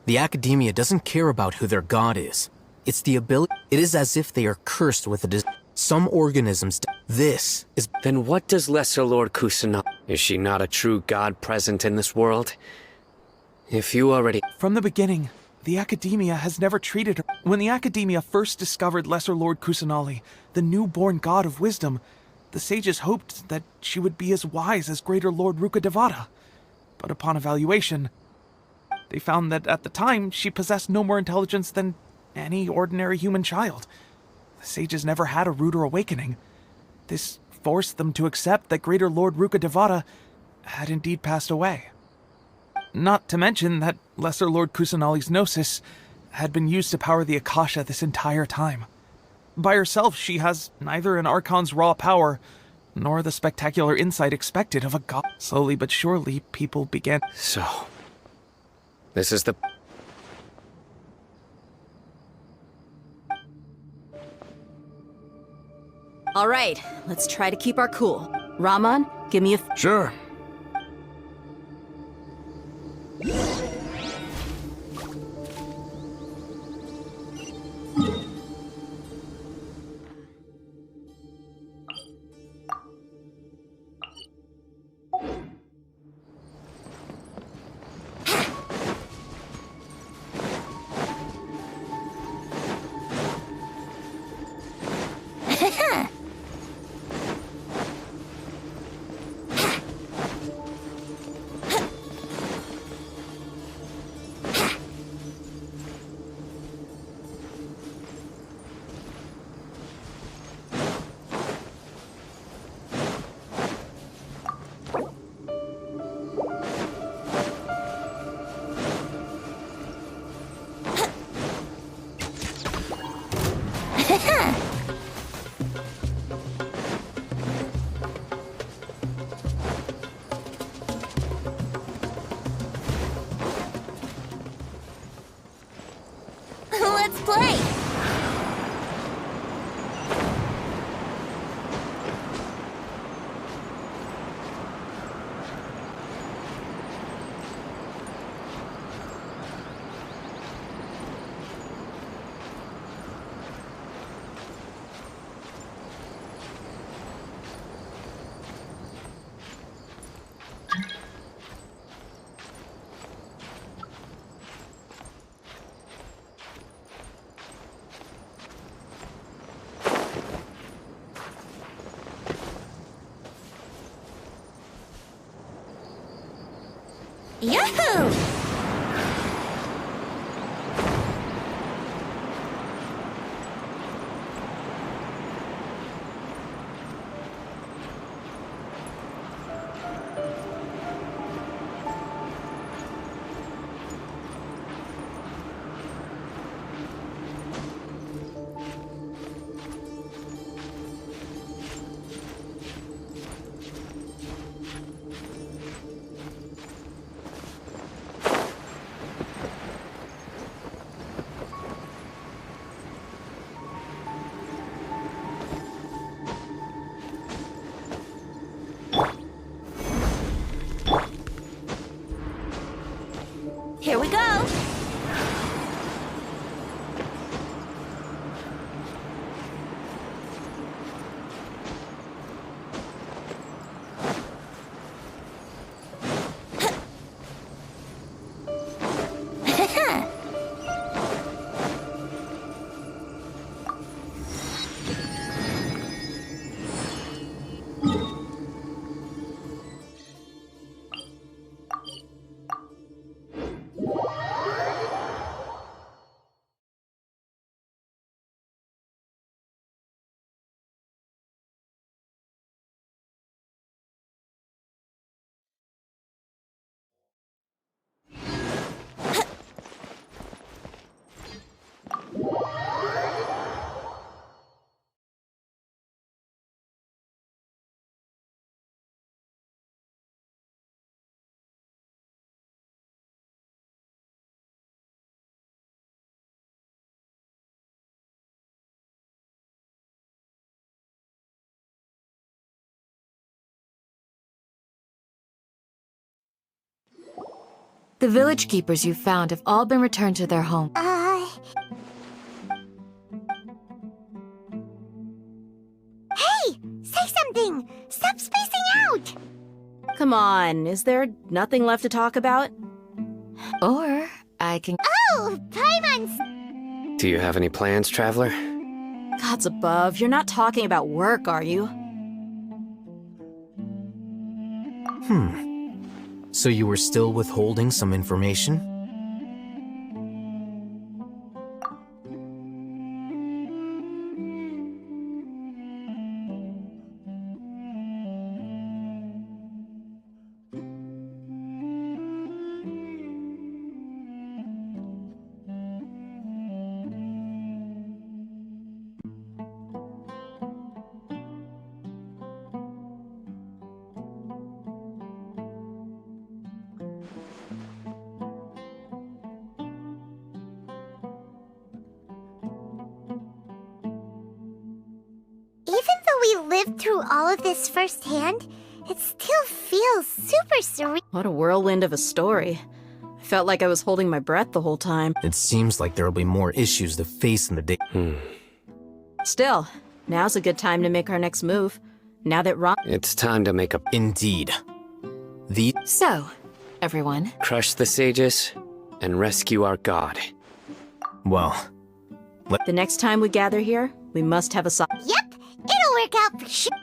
The Academia doesn't care about who their god is. It's the ability... It is as if they are cursed with a Some organisms... This is... Then what does Lesser Lord Kusanagi... Is she not a true god present in this world? If you already... From the beginning, the Academia has never treated her. When the Academia first discovered Lesser Lord Kusanali, the newborn god of wisdom, the sages hoped that she would be as wise as Greater Lord Rukkhadevata. But upon evaluation... They found that at the time, she possessed no more intelligence than any ordinary human child. The sages never had a ruder awakening. This forced them to accept that Greater Lord Rukkhadevata had indeed passed away. Not to mention that Lesser Lord Kusanali's gnosis had been used to power the Akasha this entire time. By herself, she has neither an Archon's raw power, nor the spectacular insight expected of a god. Slowly but surely, people began... So, this is the... All right, let's try to keep our cool. Raman, give me a... Sure. Let's play! Yahoo! Here we go! The village keepers you found have all been returned to their home. Hey! Say something! Stop spacing out! Come on, is there nothing left to talk about? Or I can... Oh! Paimons! Do you have any plans, Traveler? Gods above, you're not talking about work, are you? So you were still withholding some information? we lived through all of this firsthand, it still feels super surreal. What a whirlwind of a story. I felt like I was holding my breath the whole time. It seems like there'll be more issues to face in the day. Still, now's a good time to make our next move. Now that It's time to make a... Indeed. So, everyone. Crush the sages and rescue our god. Well, the next time we gather here, we must have a Yep, it'll work out for sure.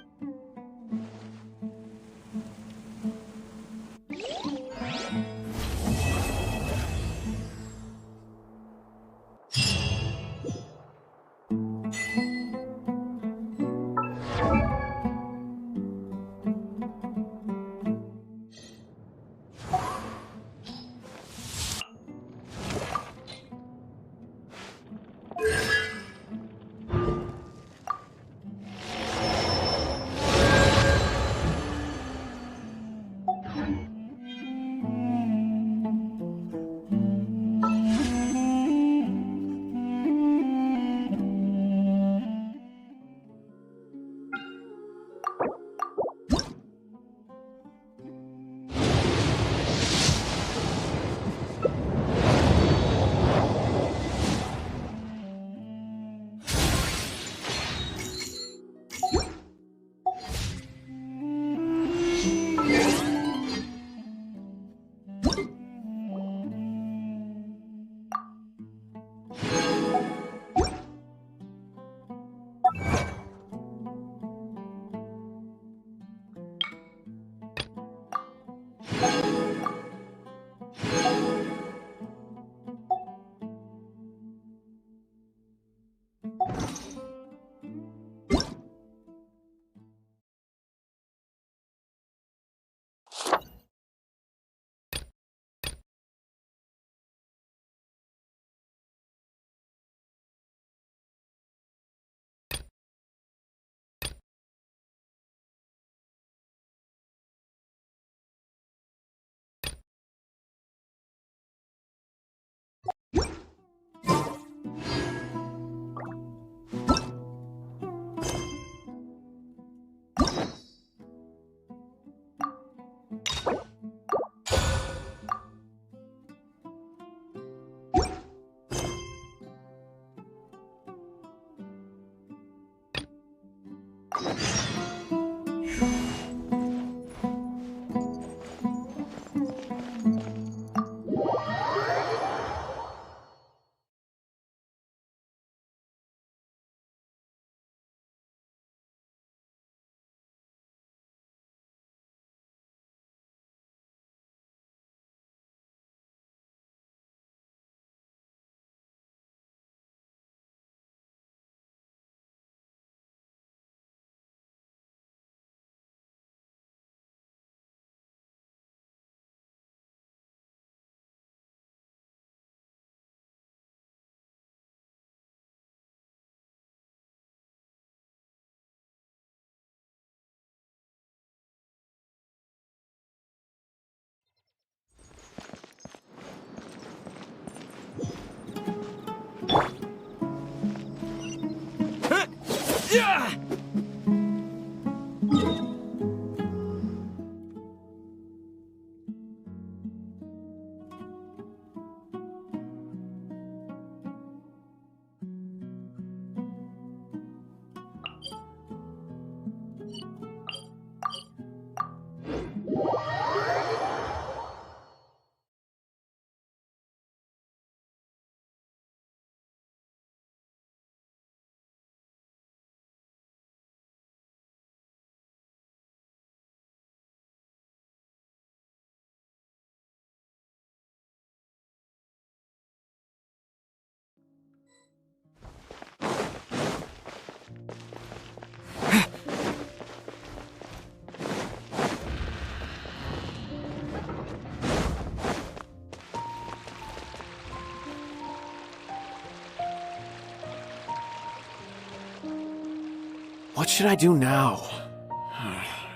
What should I do now?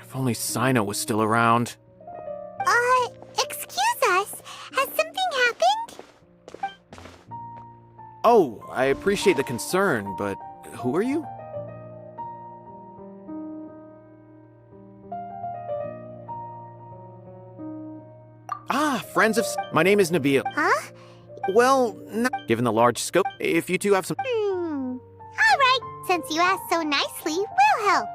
If only Cyno was still around. Excuse us. Has something happened? Oh, I appreciate the concern, but who are you? Ah, friends of... My name is Nabil. Huh? Well, given the large scope, if you two have some... Alright, since you asked so nicely, we'll help.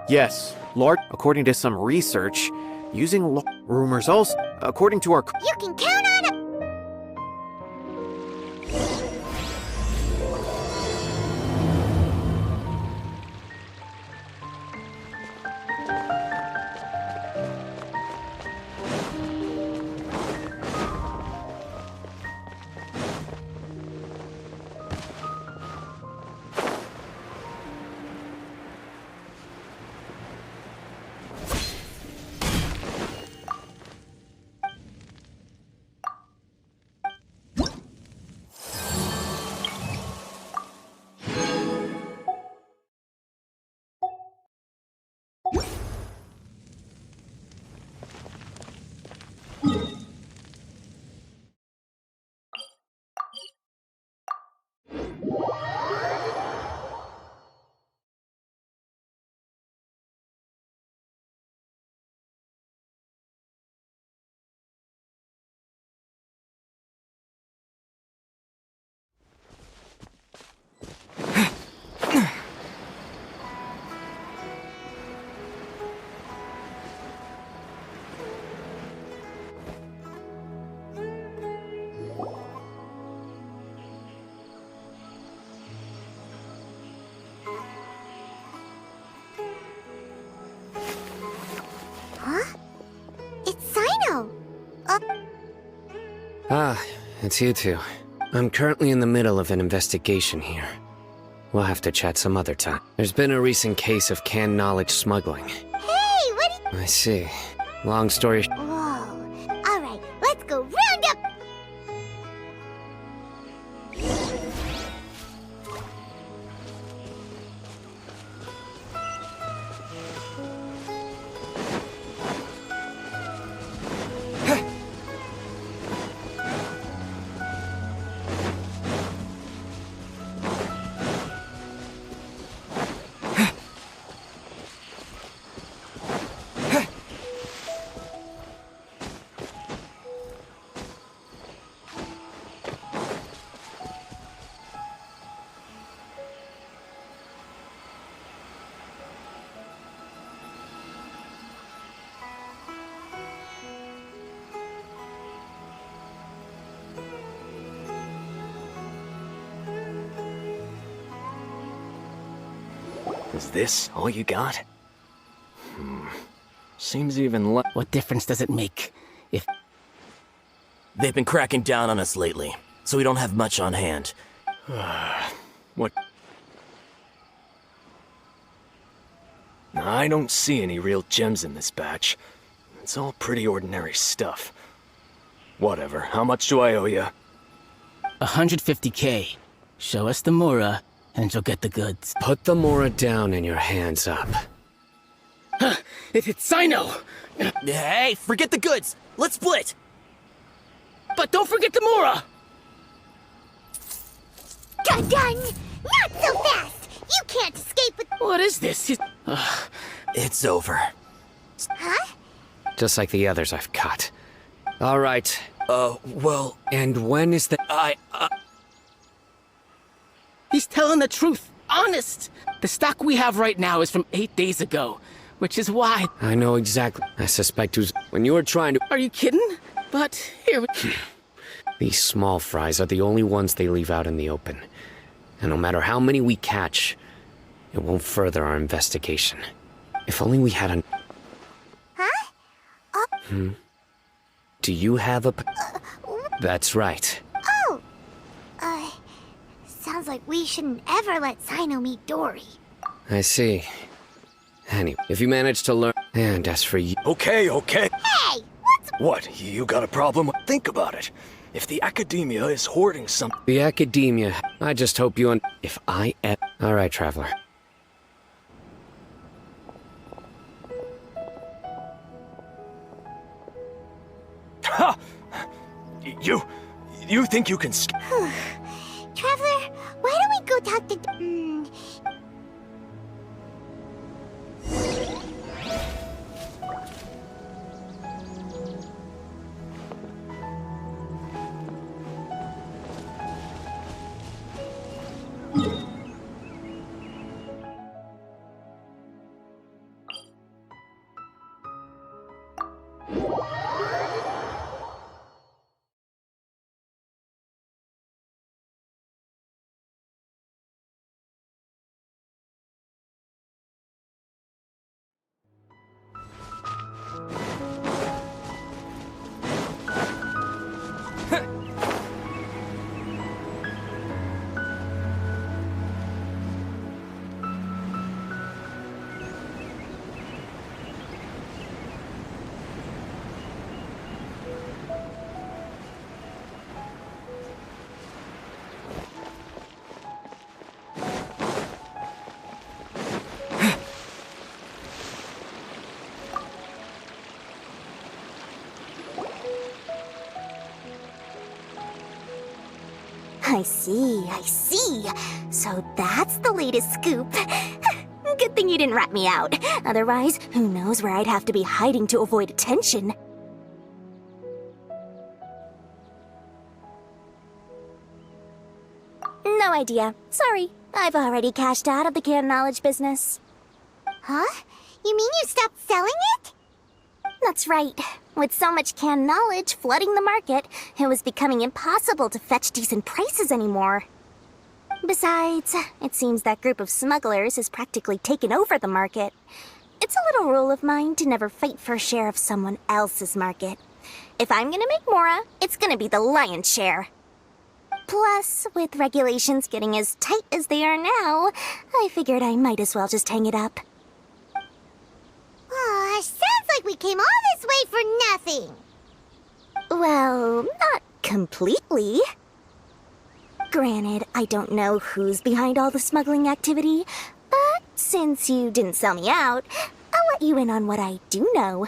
Yes, Lord, according to some research, using rumors also, according to our... You can count on it. Huh? It's Cyno! Ah, it's you two. I'm currently in the middle of an investigation here. We'll have to chat some other time. There's been a recent case of canned knowledge smuggling. Hey, what I see. Long story... Whoa. Alright, let's go round up... Is this all you got? Seems even less. What difference does it make if... They've been cracking down on us lately, so we don't have much on hand. What? I don't see any real gems in this batch. It's all pretty ordinary stuff. Whatever, how much do I owe you? 150K. Show us the Mora, and you'll get the goods. Put the Mora down and your hands up. It's Cyno! Hey, forget the goods! Let's split! But don't forget the Mora! Done! Not so fast! You can't escape with... What is this? It's over. Huh? Just like the others I've caught. All right. Well... And when is the... He's telling the truth. Honest! The stock we have right now is from 8 days ago. Which is why... I know exactly. I suspect who's... When you were trying to... Are you kidding? But here we... These small fries are the only ones they leave out in the open. And no matter how many we catch, it won't further our investigation. If only we had an... Huh? Do you have a... That's right. Oh! Sounds like we shouldn't ever let Cyno meet Dory. I see. Anyway, if you manage to learn... And as for you... Okay. Hey! What, you got a problem? Think about it. If the Academia is hoarding some... The Academia... I just hope you... If I... Alright, Traveler. Ha! You think you can... Traveler, why don't we go talk to... I see. So that's the latest scoop. Good thing you didn't rat me out. Otherwise, who knows where I'd have to be hiding to avoid attention. No idea. Sorry. I've already cashed out of the canned knowledge business. Huh? You mean you stopped selling it? That's right. With so much canned knowledge flooding the market, it was becoming impossible to fetch decent prices anymore. Besides, it seems that group of smugglers has practically taken over the market. It's a little rule of mine to never fight for a share of someone else's market. If I'm gonna make Mora, it's gonna be the lion's share. Plus, with regulations getting as tight as they are now, I figured I might as well just hang it up. Aw, sounds like we came all this way for nothing. Well, not completely. Granted, I don't know who's behind all the smuggling activity, but since you didn't sell me out, I'll let you in on what I do know.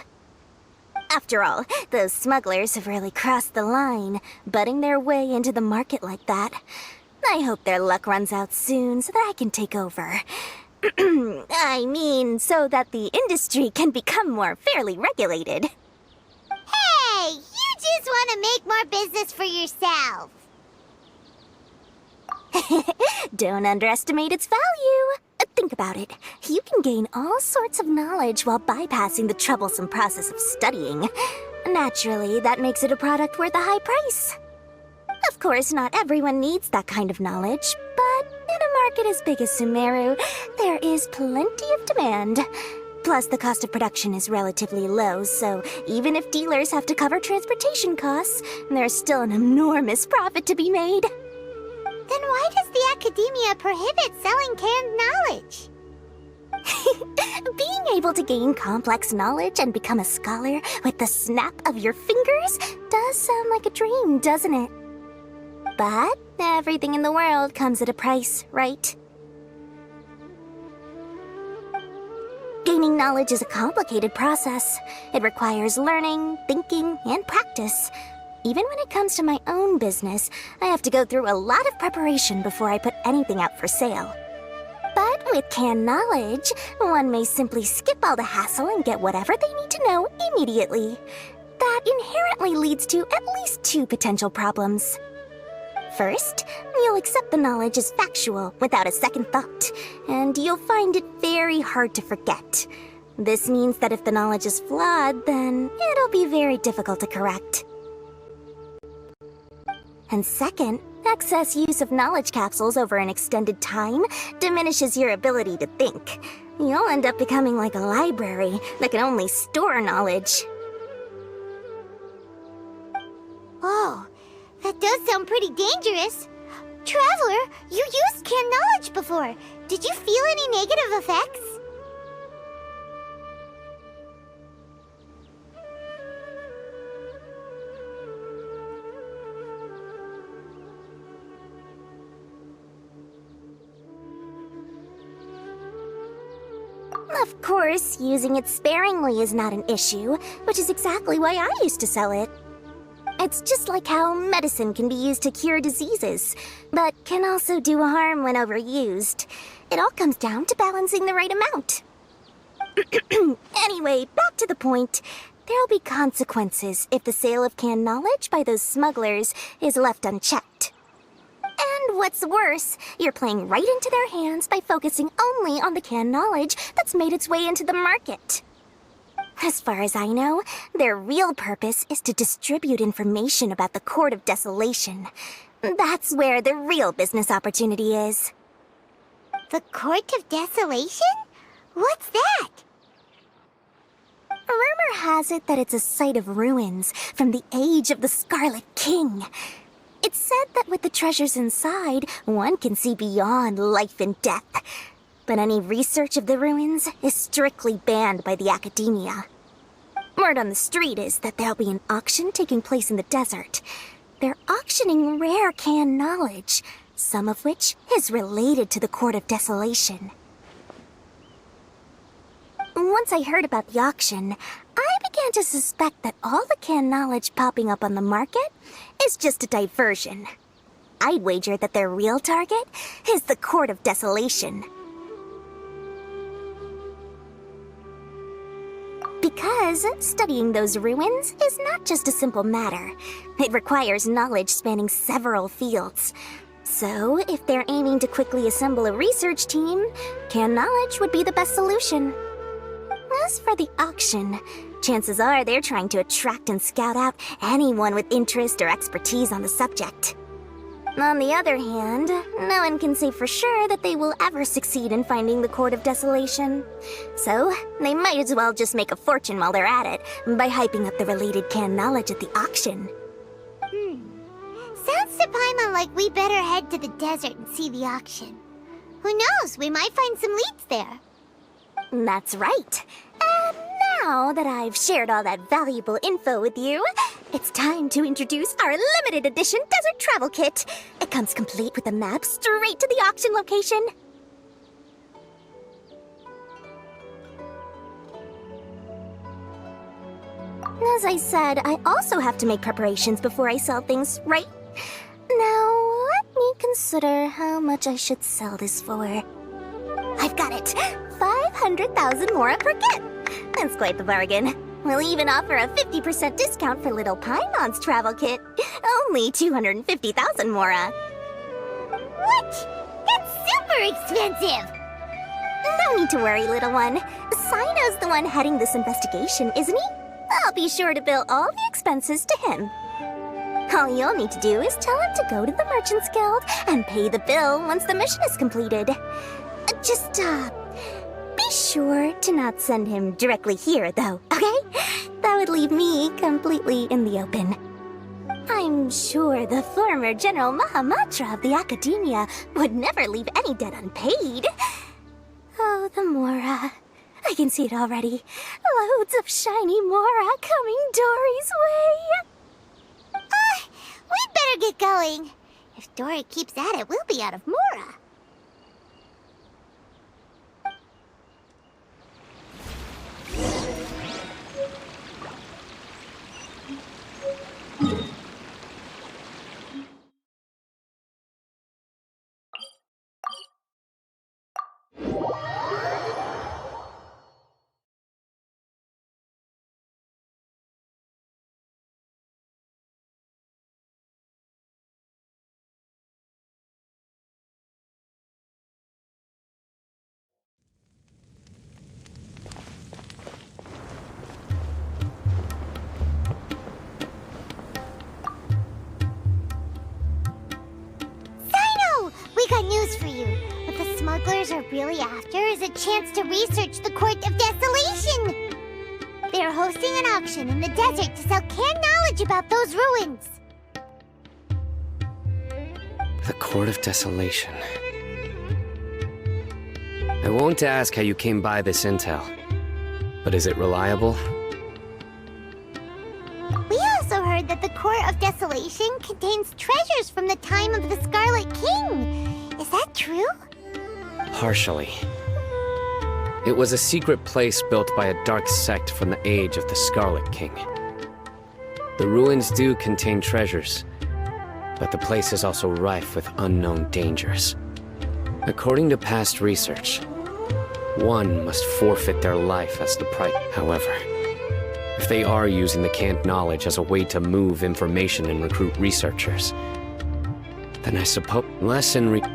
After all, those smugglers have really crossed the line, butting their way into the market like that. I hope their luck runs out soon so that I can take over. I mean, so that the industry can become more fairly regulated. Hey, you just want to make more business for yourself. Don't underestimate its value. Think about it. You can gain all sorts of knowledge while bypassing the troublesome process of studying. Naturally, that makes it a product worth a high price. Of course, not everyone needs that kind of knowledge, but in a market as big as Sumeru, there is plenty of demand. Plus, the cost of production is relatively low, so even if dealers have to cover transportation costs, there's still an enormous profit to be made. Then why does the Academia prohibit selling canned knowledge? Being able to gain complex knowledge and become a scholar with the snap of your fingers does sound like a dream, doesn't it? But everything in the world comes at a price, right? Gaining knowledge is a complicated process. It requires learning, thinking, and practice. Even when it comes to my own business, I have to go through a lot of preparation before I put anything out for sale. But with canned knowledge, one may simply skip all the hassle and get whatever they need to know immediately. That inherently leads to at least two potential problems. First, you'll accept the knowledge as factual without a second thought, and you'll find it very hard to forget. This means that if the knowledge is flawed, then it'll be very difficult to correct. And second, excess use of knowledge capsules over an extended time diminishes your ability to think. You'll end up becoming like a library that can only store knowledge. Oh, that does sound pretty dangerous. Traveler, you used canned knowledge before. Did you feel any negative effects? Of course, using it sparingly is not an issue, which is exactly why I used to sell it. It's just like how medicine can be used to cure diseases, but can also do harm when overused. It all comes down to balancing the right amount. Anyway, back to the point. There'll be consequences if the sale of canned knowledge by those smugglers is left unchecked. And what's worse, you're playing right into their hands by focusing only on the canned knowledge that's made its way into the market. As far as I know, their real purpose is to distribute information about the Court of Desolation. That's where the real business opportunity is. The Court of Desolation? What's that? Rumor has it that it's a site of ruins from the age of the Scarlet King. It's said that with the treasures inside, one can see beyond life and death. But any research of the ruins is strictly banned by the Academia. Word on the street is that there'll be an auction taking place in the desert. They're auctioning rare canned knowledge, some of which is related to the Court of Desolation. Once I heard about the auction, I began to suspect that all the canned knowledge popping up on the market is just a diversion. I'd wager that their real target is the Court of Desolation. Because studying those ruins is not just a simple matter. It requires knowledge spanning several fields. So, if they're aiming to quickly assemble a research team, canned knowledge would be the best solution. As for the auction, chances are they're trying to attract and scout out anyone with interest or expertise on the subject. On the other hand, no one can say for sure that they will ever succeed in finding the Court of Desolation. So, they might as well just make a fortune while they're at it by hyping up the related canned knowledge at the auction. Sounds to Paimon like we better head to the desert and see the auction. Who knows, we might find some leads there. That's right. And now that I've shared all that valuable info with you, it's time to introduce our limited edition desert travel kit. It comes complete with a map straight to the auction location. As I said, I also have to make preparations before I sell things, right? Now, let me consider how much I should sell this for. I've got it! 500,000 mora per kit! That's quite the bargain. We'll even offer a 50% discount for little Paimon's travel kit. Only 250,000 mora. What? That's super expensive! No need to worry, little one. Cyno's the one heading this investigation, isn't he? I'll be sure to bill all the expenses to him. All you'll need to do is tell him to go to the Merchants Guild and pay the bill once the mission is completed. Just, be sure to not send him directly here, though, okay? That would leave me completely in the open. I'm sure the former General Mahamatra of the Academia would never leave any debt unpaid. Oh, the Mora. I can see it already. Loads of shiny Mora coming Dory's way. We'd better get going. If Dory keeps at it, we'll be out of Mora. We got news for you. What the smugglers are really after is a chance to research the Court of Desolation. They're hosting an auction in the desert to sell canned knowledge about those ruins. The Court of Desolation. I won't ask how you came by this intel, but is it reliable? We also heard that the Court of Desolation contains treasures from the time of the Scarlet King. Is that true? Partially. It was a secret place built by a dark sect from the age of the Scarlet King. The ruins do contain treasures, but the place is also rife with unknown dangers. According to past research, one must forfeit their life as the price. However, if they are using the canned knowledge as a way to move information and recruit researchers, then I suppose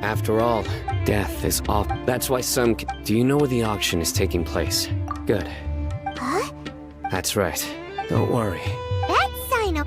after all, death is off. That's why some. Do you know where the auction is taking place? Good. Huh? That's right. Don't worry. That's Cyno.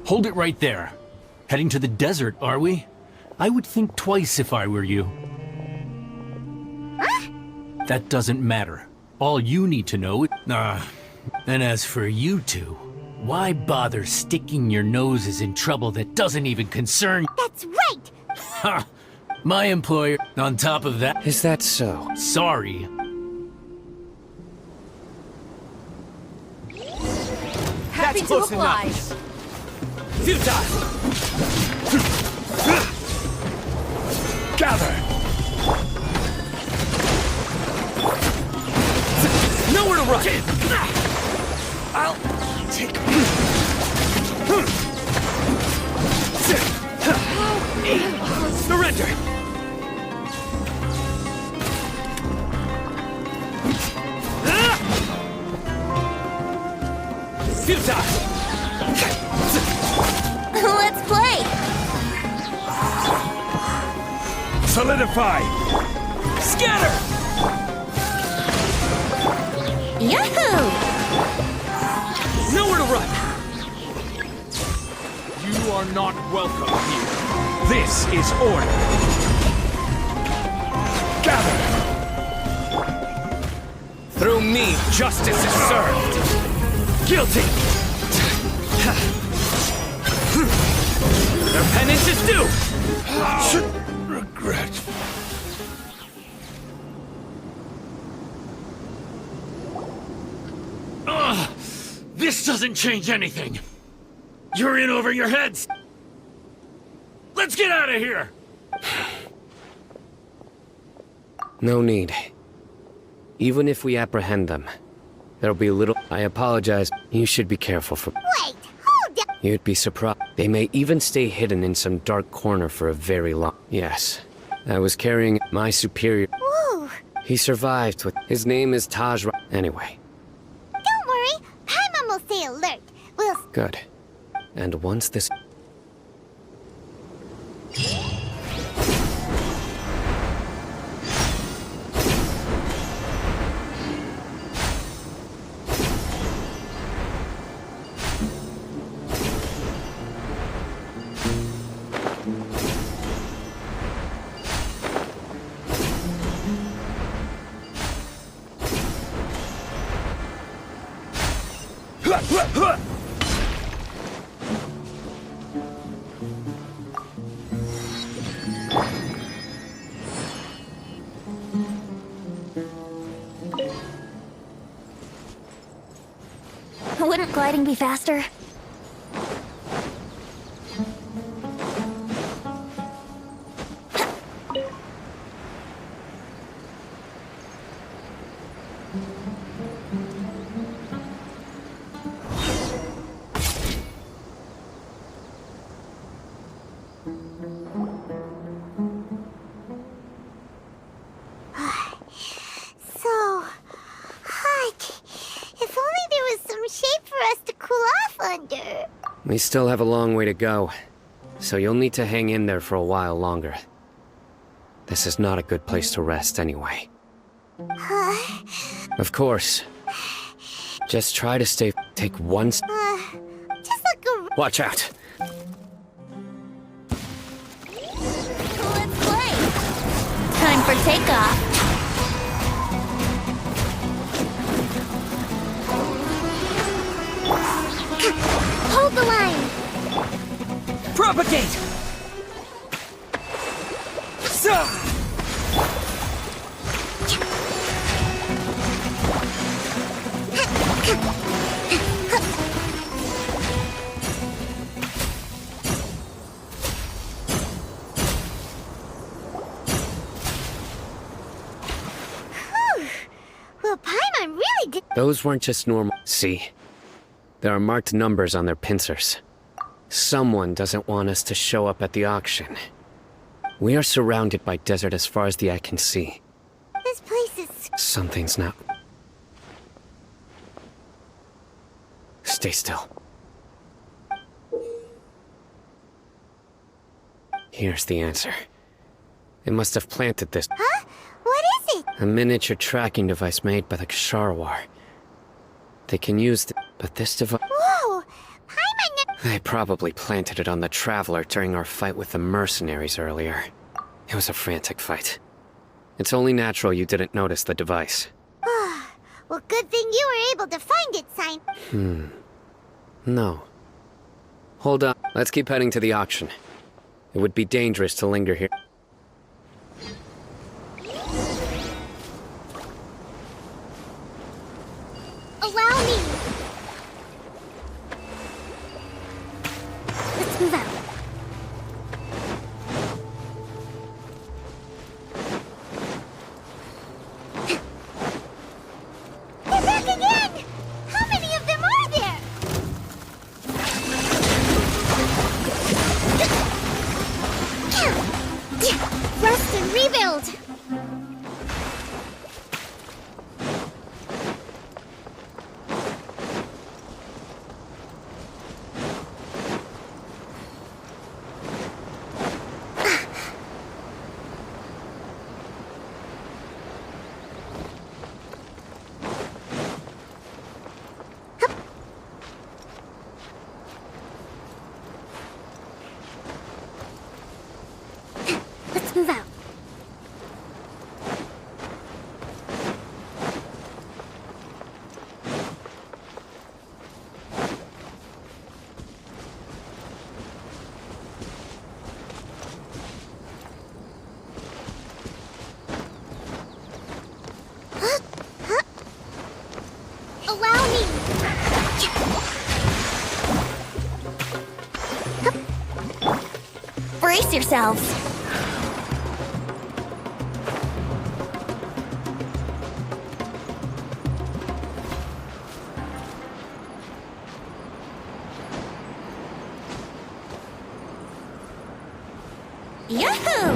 Hold it right there. Heading to the desert, are we? I would think twice if I were you. That doesn't matter. All you need to know is... and as for you two, why bother sticking your noses in trouble that doesn't even concern... That's right! Ha! My employer, on top of that... Is that so? Sorry. Happy to oblige. Futile! Gather! Nowhere to run! I'll take... Surrender! Futile! Let's play! Solidify! Scatter! Yahoo! Nowhere to run! You are not welcome here. This is order! Gather! Through me, justice is served! Guilty! Their penance is due! Should regret. This doesn't change anything! You're in over your heads! Let's get out of here! No need. Even if we apprehend them, there'll be little... I apologize. You should be careful for... Wait, hold up! You'd be surprised. They may even stay hidden in some dark corner for a very long... Yes. I was carrying my superior... Whoa! He survived with... His name is Anyway, Don't worry, Paimon will stay alert. We'll... good. And once this... Wouldn't gliding be faster? So hot. If only there was some shade for us to cool off under. We still have a long way to go, so you'll need to hang in there for a while longer. This is not a good place to rest anyway. Of course. Just try to take one Just look around. Watch out! Let's play! Time for takeoff! Hold the line! Propagate! Well, Paimon really did. Those weren't just normal. See? There are marked numbers on their pincers. Someone doesn't want us to show up at the auction. We are surrounded by desert as far as the eye can see. This place is. Something's not. Stay still. Here's the answer. They must have planted this. Huh? What is it? A miniature tracking device made by the Ksharawar. They can use but this device. Whoa! Paimon. They probably planted it on the Traveler during our fight with the mercenaries earlier. It was a frantic fight. It's only natural you didn't notice the device. Well, good thing you were able to find it, Cyno. No. Hold up. Let's keep heading to the auction. It would be dangerous to linger here. Allow me. Let's move out. They're back again! How many of them are there? Rest and rebuild! Let's move out. Allow me. Brace yourselves! Yahoo!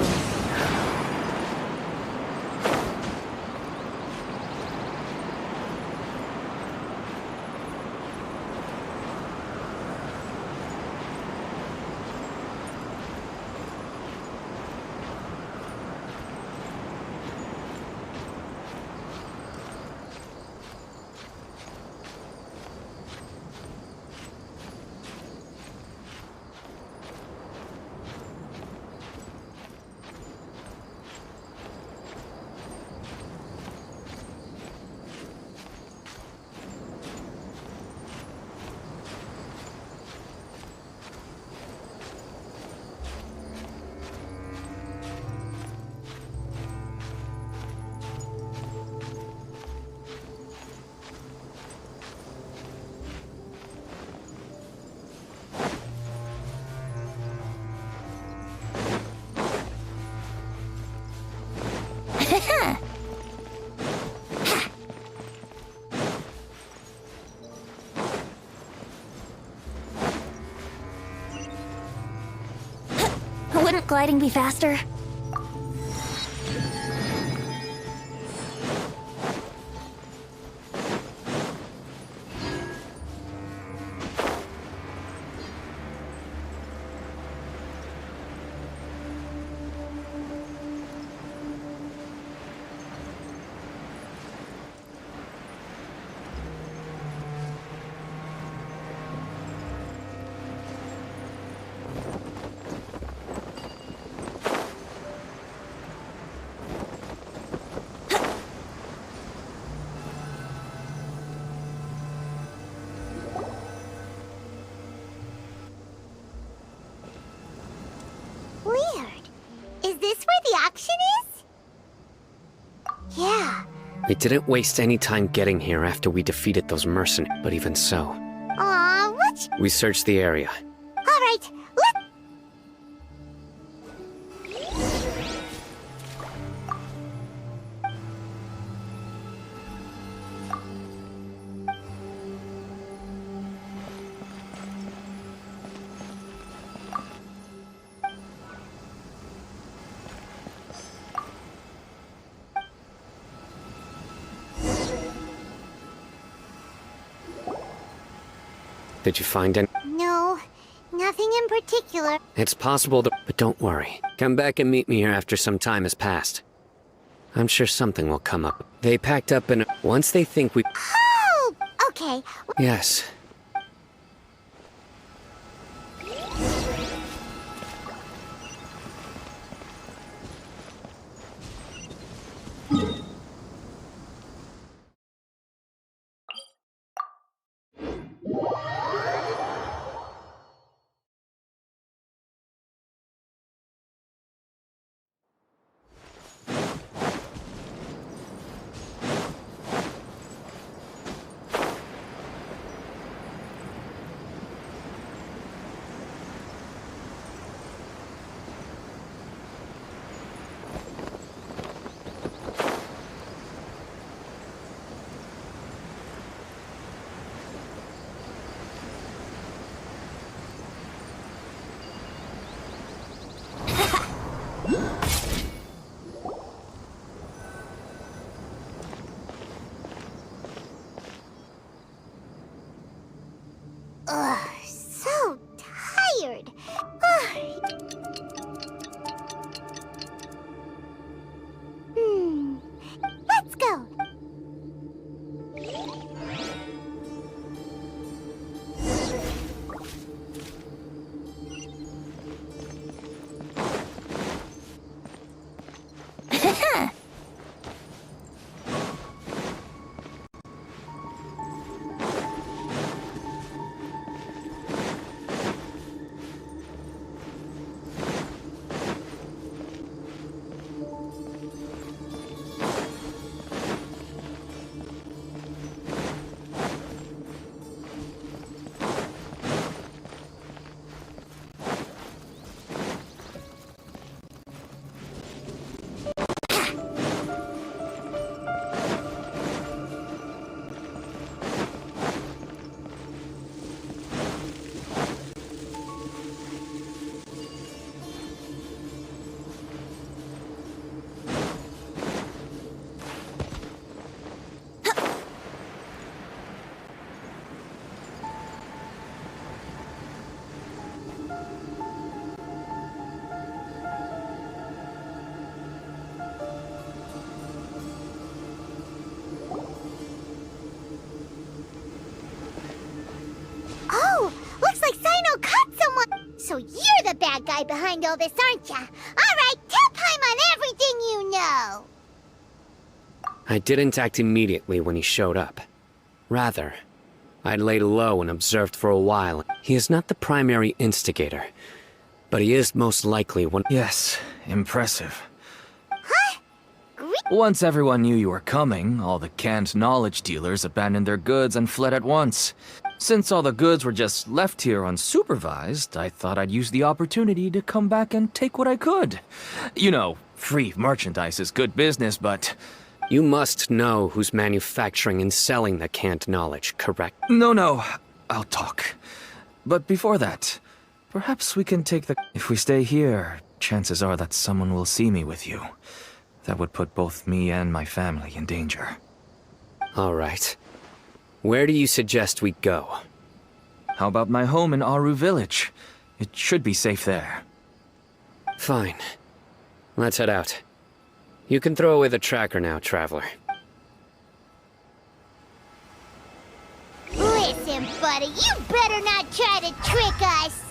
Wouldn't gliding be faster? this where the auction is? Yeah. We didn't waste any time getting here after we defeated those mercenaries, but even so. Aw, what? We searched the area. Alright, let... Did you find any? No, nothing in particular. It's possible that, but don't worry. Come back and meet me here after some time has passed. I'm sure something will come up. They packed up and once they think we... Oh! Okay. Yes. Ugh, so tired. Let's go. Oh, looks like Cyno caught someone. So you're the bad guy behind all this, aren't ya? Alright, tell Paimon on everything you know. I didn't act immediately when he showed up. Rather, I laid low and observed for a while. He is not the primary instigator, but he is most likely one. Yes, impressive. Huh? Once everyone knew you were coming, all the canned knowledge dealers abandoned their goods and fled at once. Since all the goods were just left here unsupervised, I thought I'd use the opportunity to come back and take what I could. You know, free merchandise is good business, but... You must know who's manufacturing and selling the canned knowledge, correct? No, I'll talk. But before that, perhaps we can take the... If we stay here, chances are that someone will see me with you. That would put both me and my family in danger. All right. Where do you suggest we go? How about my home in Aru Village? It should be safe there. Fine. Let's head out. You can throw away the tracker now, Traveler. Listen, buddy, you better not try to trick us.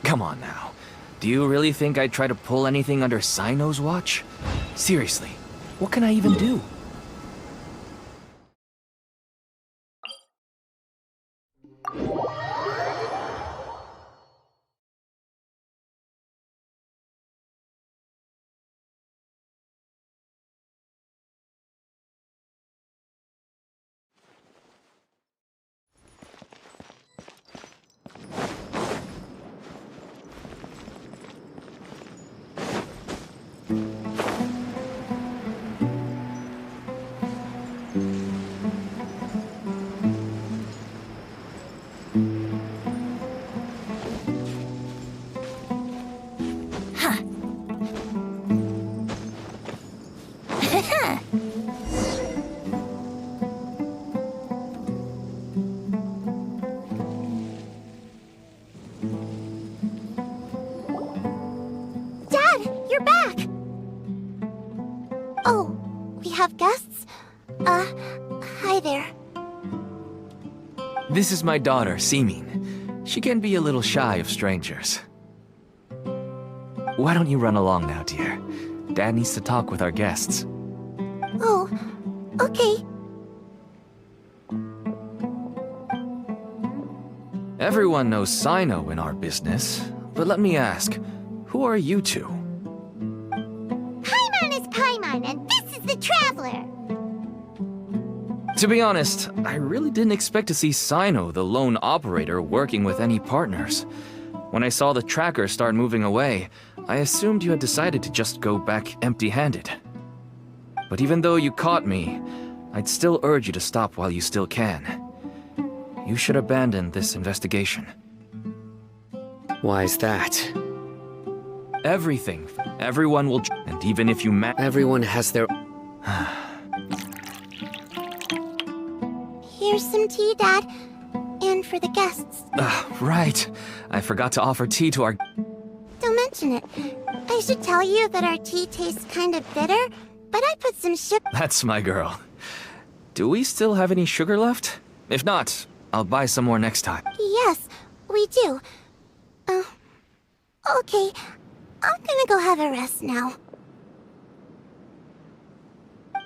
Come on now. Do you really think I'd try to pull anything under Cyno's watch? Seriously, what can I even do? Dad, you're back! Oh, we have guests? Hi there. This is my daughter, Simin. She can be a little shy of strangers. Why don't you run along now, dear? Dad needs to talk with our guests. Oh, okay. Everyone knows Cyno in our business, but let me ask, who are you two? Paimon is Paimon, and this is the Traveler! To be honest, I really didn't expect to see Cyno, the lone operator, working with any partners. When I saw the tracker start moving away, I assumed you had decided to just go back empty-handed. But even though you caught me, I'd still urge you to stop while you still can. You should abandon this investigation. Why is that? Everything. Everyone will... And even if you Everyone has their... Here's some tea, Dad. And for the guests. Right. I forgot to offer tea to our... Don't mention it. I should tell you that our tea tastes kind of bitter, but I put some sugar... That's my girl. Do we still have any sugar left? If not, I'll buy some more next time. Yes, we do. Okay. I'm gonna go have a rest now.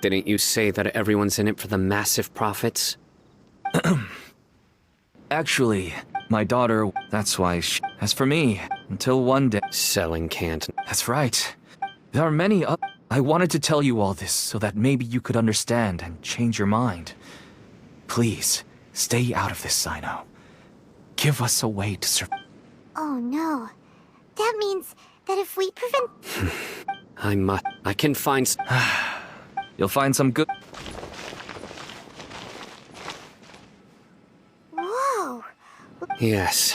Didn't you say that everyone's in it for the massive profits? Actually, my daughter, that's why as for me, until one day... Selling can't... That's right. There are many I wanted to tell you all this so that maybe you could understand and change your mind. Please, stay out of this, Cyno. Give us a way to survive. Oh no. That means that if we prevent... I can find... You'll find some good... Whoa. Yes.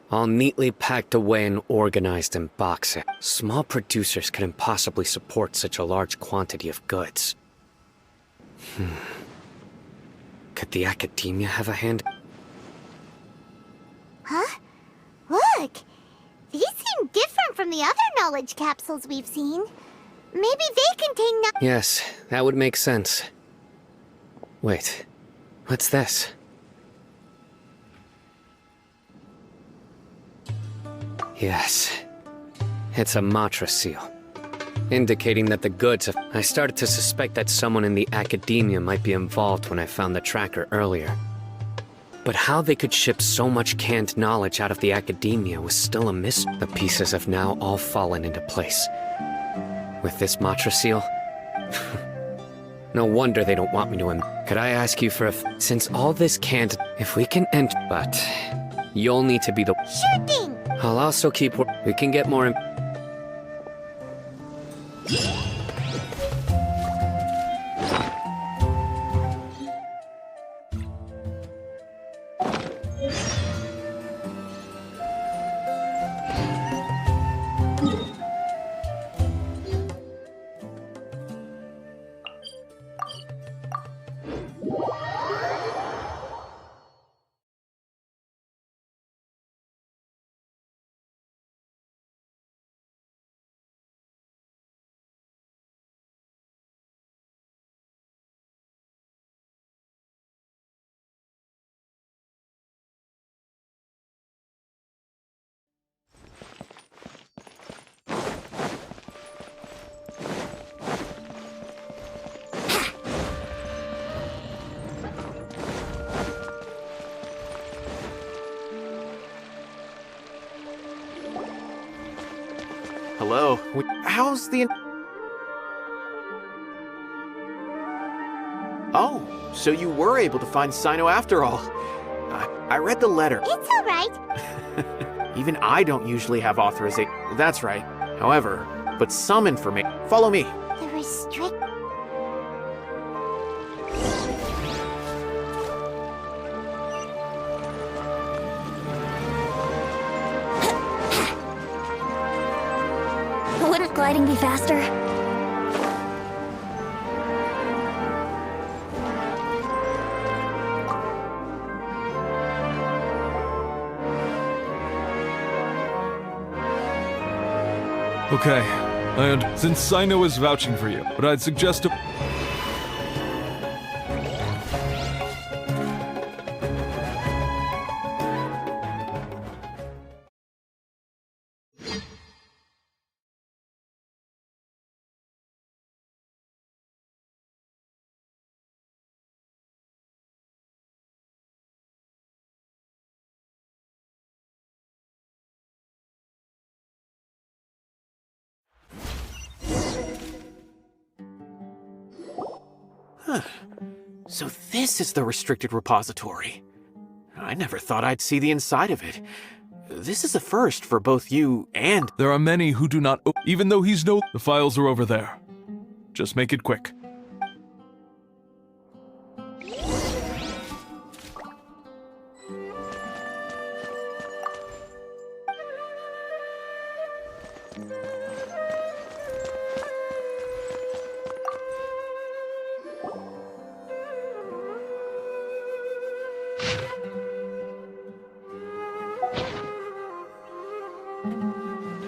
All neatly packed away and organized in boxes. Small producers couldn't possibly support such a large quantity of goods. Could the academia have a hand? Huh? Look! These seem different from the other knowledge capsules we've seen. Maybe they contain Yes, that would make sense. Wait, what's this? Yes, it's a Matra seal, indicating that the goods have... I started to suspect that someone in the academia might be involved when I found the tracker earlier. But how they could ship so much canned knowledge out of the academia was still a mystery. The pieces have now all fallen into place. With this Matra seal? No wonder they don't want me to... Could I ask you for a... Since all this can't... If we can enter... But... You'll need to be the... Sure thing! I'll also keep... We can get more... Hello? How's the... Oh, so you were able to find Cyno after all. I read the letter. It's alright. Even I don't usually have authorization. That's right. However, but some information. Follow me. The restrict... Wouldn't gliding be faster? Okay, and since Cyno is vouching for you, but I'd suggest a... Huh. So this is the restricted repository. I never thought I'd see the inside of it. This is a first for both you and... There are many who do not... Even though he's no... The files are over there. Just make it quick.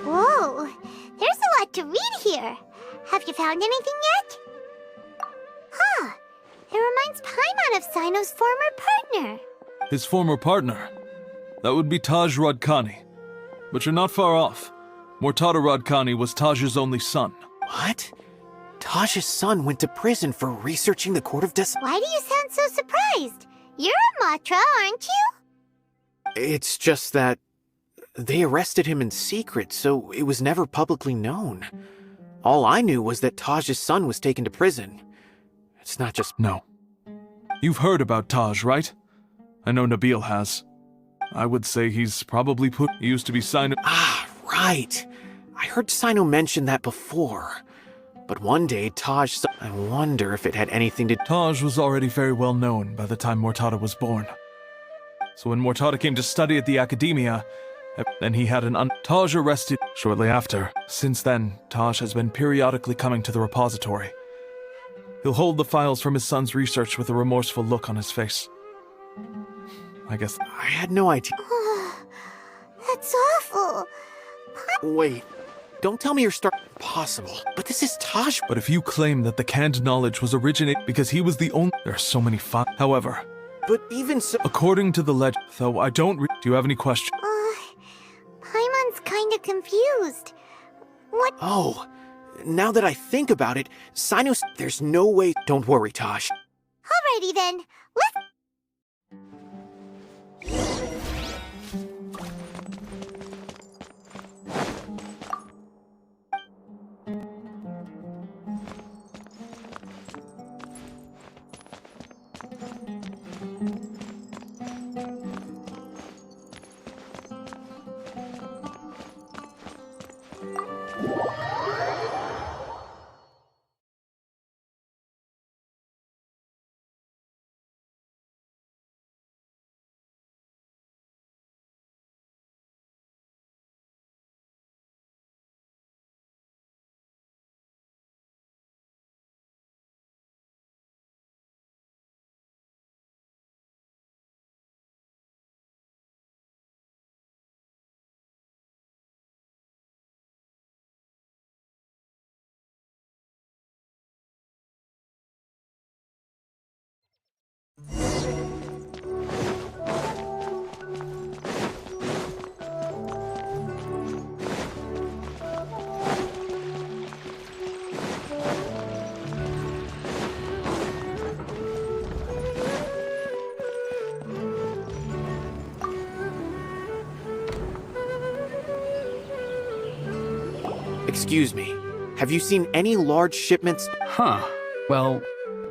Whoa, there's a lot to read here. Have you found anything yet? Huh, it reminds Paimon of Cyno's former partner. His former partner? That would be Taj Radkani. But you're not far off. Mortada Radkani was Taj's only son. What? Taj's son went to prison for researching the Court of Why do you sound so surprised? You're a Matra, aren't you? It's just that they arrested him in secret, so it was never publicly known. All I knew was that Taj's son was taken to prison. It's not just... No. You've heard about Taj, right? I know Nabil has. I would say he's probably He used to be Cyno... Ah, right. I heard Cyno mention that before. But one day, I wonder if it had anything to... Taj was already very well known by the time Mortada was born. So when Mortada came to study at the Academia, then he had Taj arrested shortly after. Since then, Taj has been periodically coming to the repository. He'll hold the files from his son's research with a remorseful look on his face. I guess... I had no idea. That's awful. Wait, don't tell me you're Possible, but this is Taj. But if you claim that the canned knowledge was originated because he was the only... There are so many However... But even so... According to the legend, though I don't Do you have any questions? Paimon's kinda confused. What? Oh, now that I think about it, Cyno... There's no way... Don't worry, Taj. Alrighty then, let's... Excuse me, have you seen any large shipments? Huh. Well,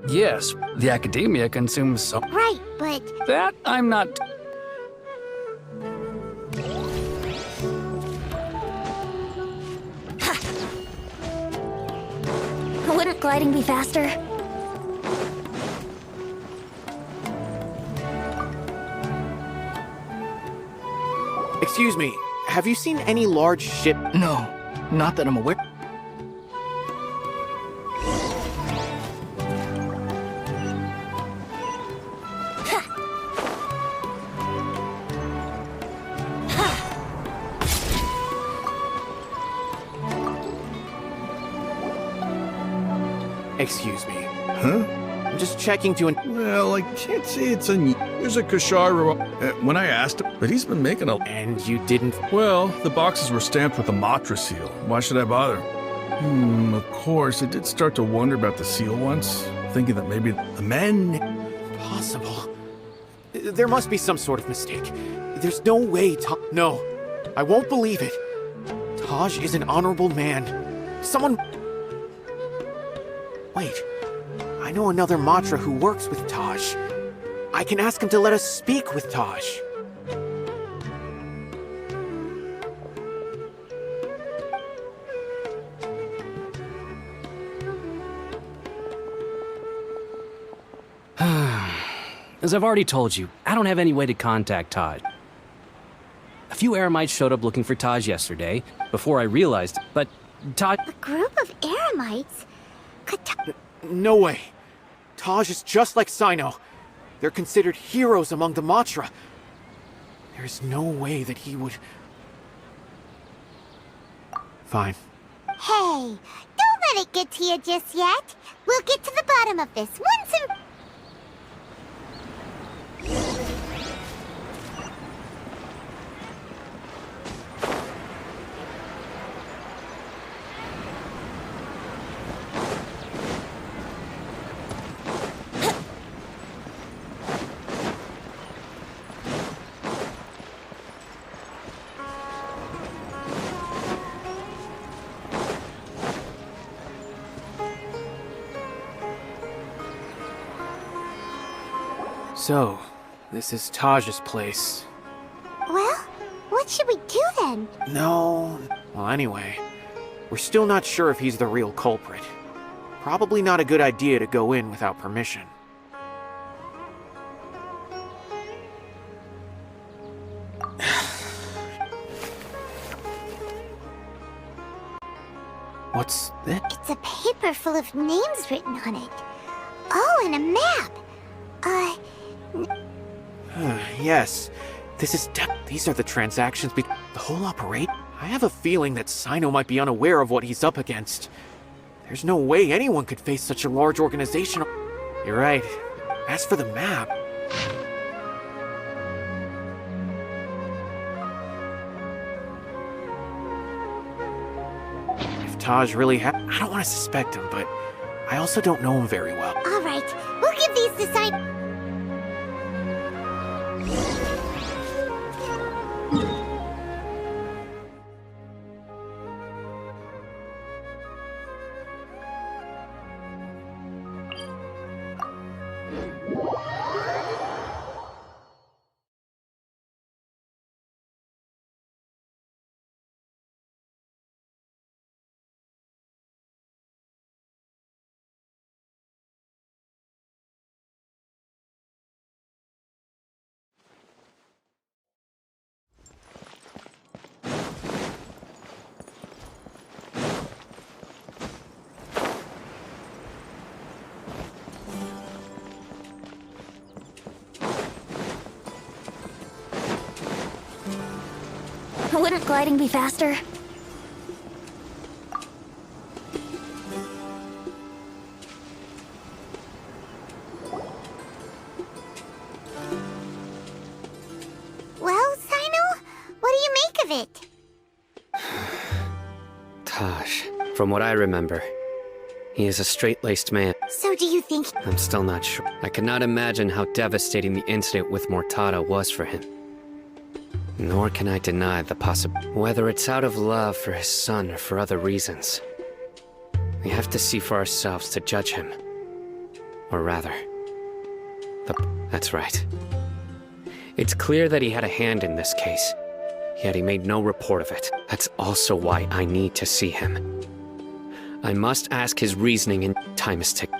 yes, the Academia consumes some... Right, but... That I'm not... gliding be faster? Excuse me, have you seen any large ship? No, not that I'm aware. Excuse me. Huh? I'm just checking to Well, I can't say it's There's a Kashara when I asked him, but he's been making a... And you didn't... Well, the boxes were stamped with a Matra seal. Why should I bother? Of course, I did start to wonder about the seal once, thinking that maybe the men... Possible. There must be some sort of mistake. There's no way No, I won't believe it. Taj is an honorable man. Someone... Wait, I know another Matra who works with Taj. I can ask him to let us speak with Taj. As I've already told you, I don't have any way to contact Taj. A few Eremites showed up looking for Taj yesterday, before I realized, but Taj... A group of Eremites? No way. Taj is just like Cyno. They're considered heroes among the Matra. There's no way that he would... Fine. Hey, don't let it get to you just yet. We'll get to the bottom of this once and... So, this is Taj's place. Well, what should we do then? No... Well, anyway, we're still not sure if he's the real culprit. Probably not a good idea to go in without permission. What's this? It's a paper full of names written on it. Oh, and a map. Yes, this is these are the transactions the whole operation? I have a feeling that Cyno might be unaware of what he's up against. There's no way anyone could face such a large organization. You're right. As for the map... If Taj really I don't want to suspect him, but I also don't know him very well. All right, we'll give these to Cyno. Wouldn't gliding be faster? Well, Cyno, what do you make of it? Taj, from what I remember, he is a straight-laced man. So do you think... I'm still not sure. I cannot imagine how devastating the incident with Mortada was for him. Nor can I deny the possibility, whether it's out of love for his son or for other reasons. We have to see for ourselves to judge him. Or rather, that's right. It's clear that he had a hand in this case, yet he made no report of it. That's also why I need to see him. I must ask his reasoning, and time is ticking.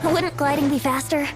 Wouldn't gliding be faster?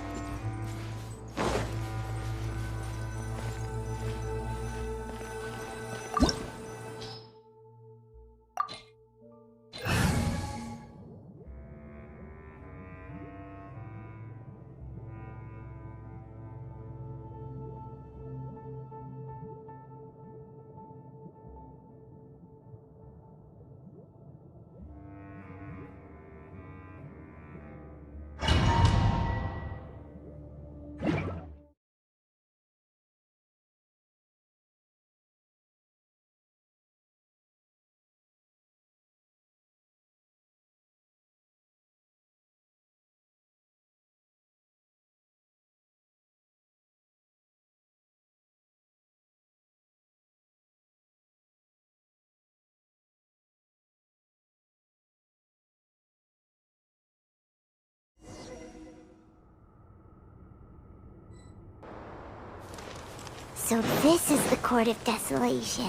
So this is the Court of Desolation.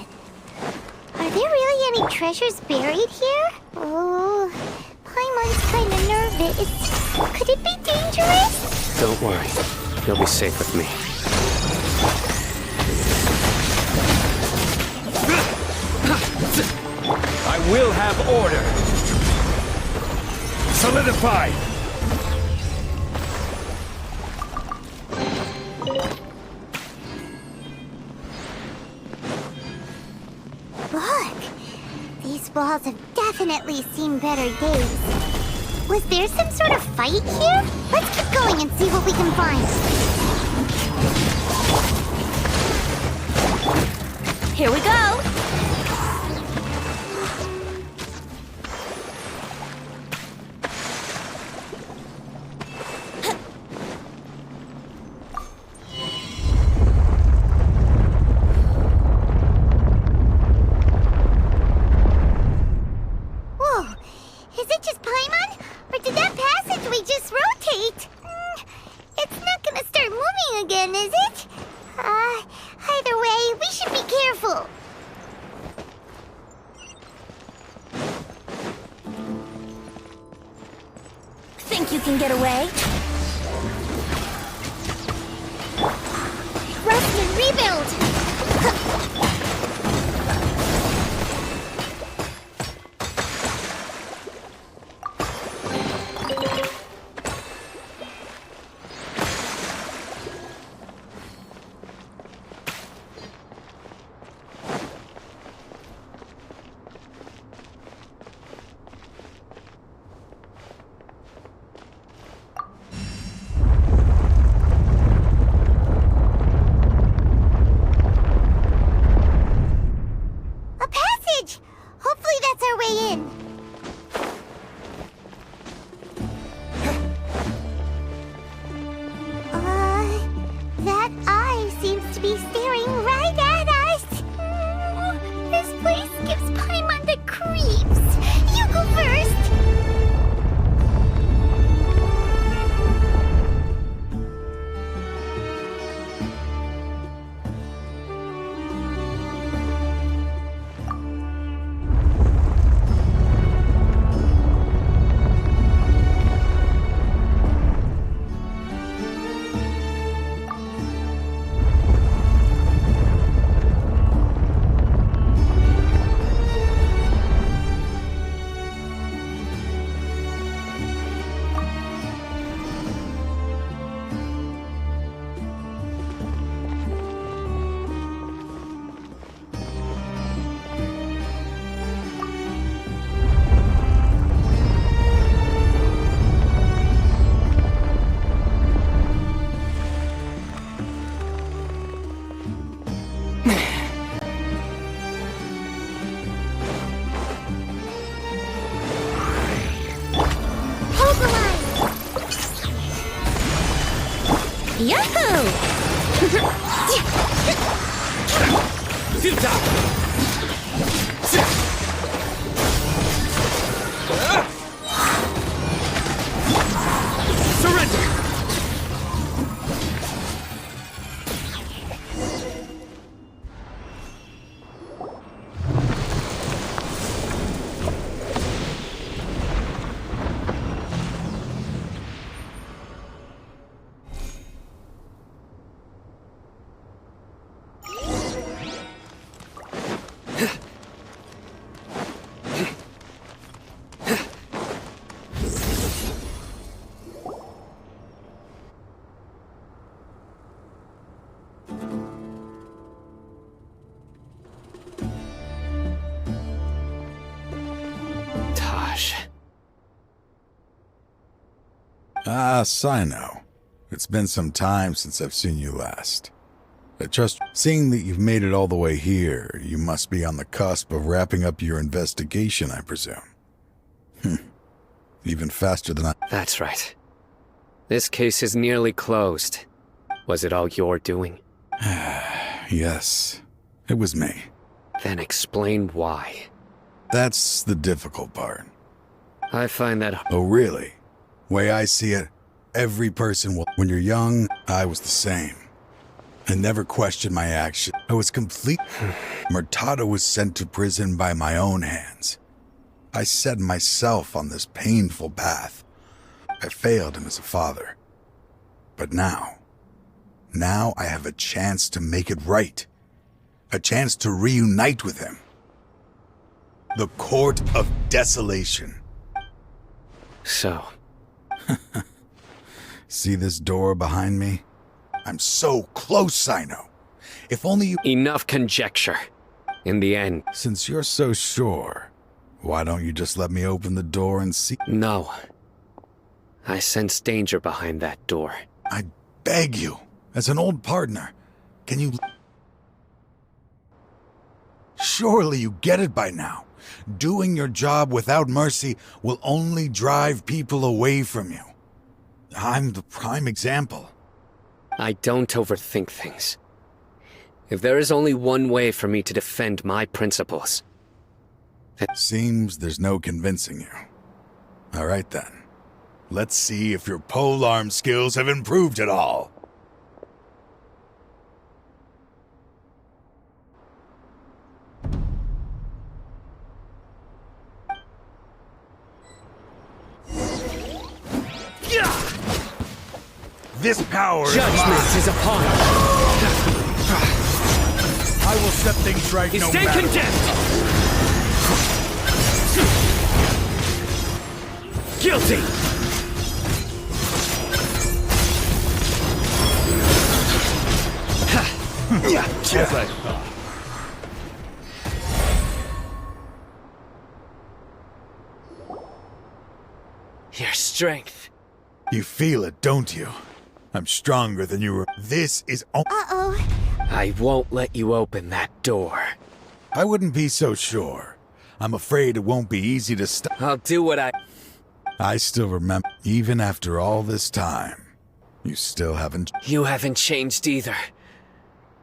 Are there really any treasures buried here? Oh, Paimon's kinda nervous. Could it be dangerous? Don't worry. You'll be safe with me. I will have order. Solidify! Look! These walls have definitely seen better days. Was there some sort of fight here? Let's keep going and see what we can find. Here we go! Either way, we should be careful. you can get away? Rest and rebuild! A passage! Hopefully that's our way in. That eye seems to be staring right at us. This place gives Paimon the creeps. You go first. Yahoo! Surrender! Ah, Cyno. It's been some time since I've seen you last. I trust, seeing that you've made it all the way here, you must be on the cusp of wrapping up your investigation, I presume. Even faster than I... That's right. This case is nearly closed. Was it all your doing? Yes, it was me. Then explain why. That's the difficult part. I find that... Oh, really? Way I see it, every person will... When you're young, I was the same. I never questioned my action. I was complete... Murtada was sent to prison by my own hands. I set myself on this painful path. I failed him as a father. But now I have a chance to make it right. A chance to reunite with him. The Court of Desolation. So... See this door behind me? I'm so close, Cyno. If only you... Enough conjecture. In the end... Since you're so sure, why don't you just let me open the door and see... No. I sense danger behind that door. I beg you, as an old partner, can you... Surely you get it by now. Doing your job without mercy will only drive people away from you. I'm the prime example. I don't overthink things. If there is only one way for me to defend my principles... Seems there's no convincing you. All right then. Let's see if your polearm skills have improved at all. This power Judgment is upon us. I will set things right no Stay matter. condemned! Guilty! As I thought. Your strength. You feel it, don't you? I'm stronger than you were. This is. Uh-oh. I won't let you open that door. I wouldn't be so sure. I'm afraid it won't be easy to stop. I'll do what I still remember, even after all this time, you still haven't. You haven't changed either.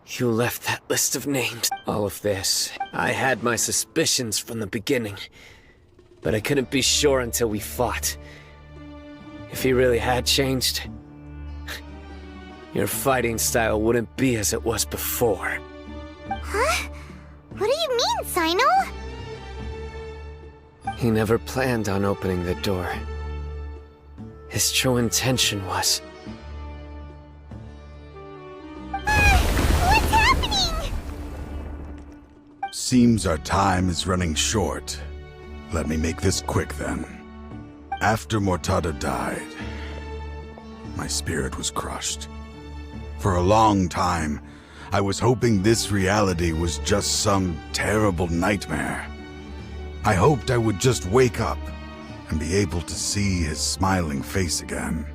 You left that list of names. All of this. I had my suspicions from the beginning, but I couldn't be sure until we fought. If he really had changed, your fighting style wouldn't be as it was before. Huh? What do you mean, Cyno? He never planned on opening the door. His true intention was... What's happening? Seems our time is running short. Let me make this quick then. After Mortada died, my spirit was crushed. For a long time, I was hoping this reality was just some terrible nightmare. I hoped I would just wake up and be able to see his smiling face again.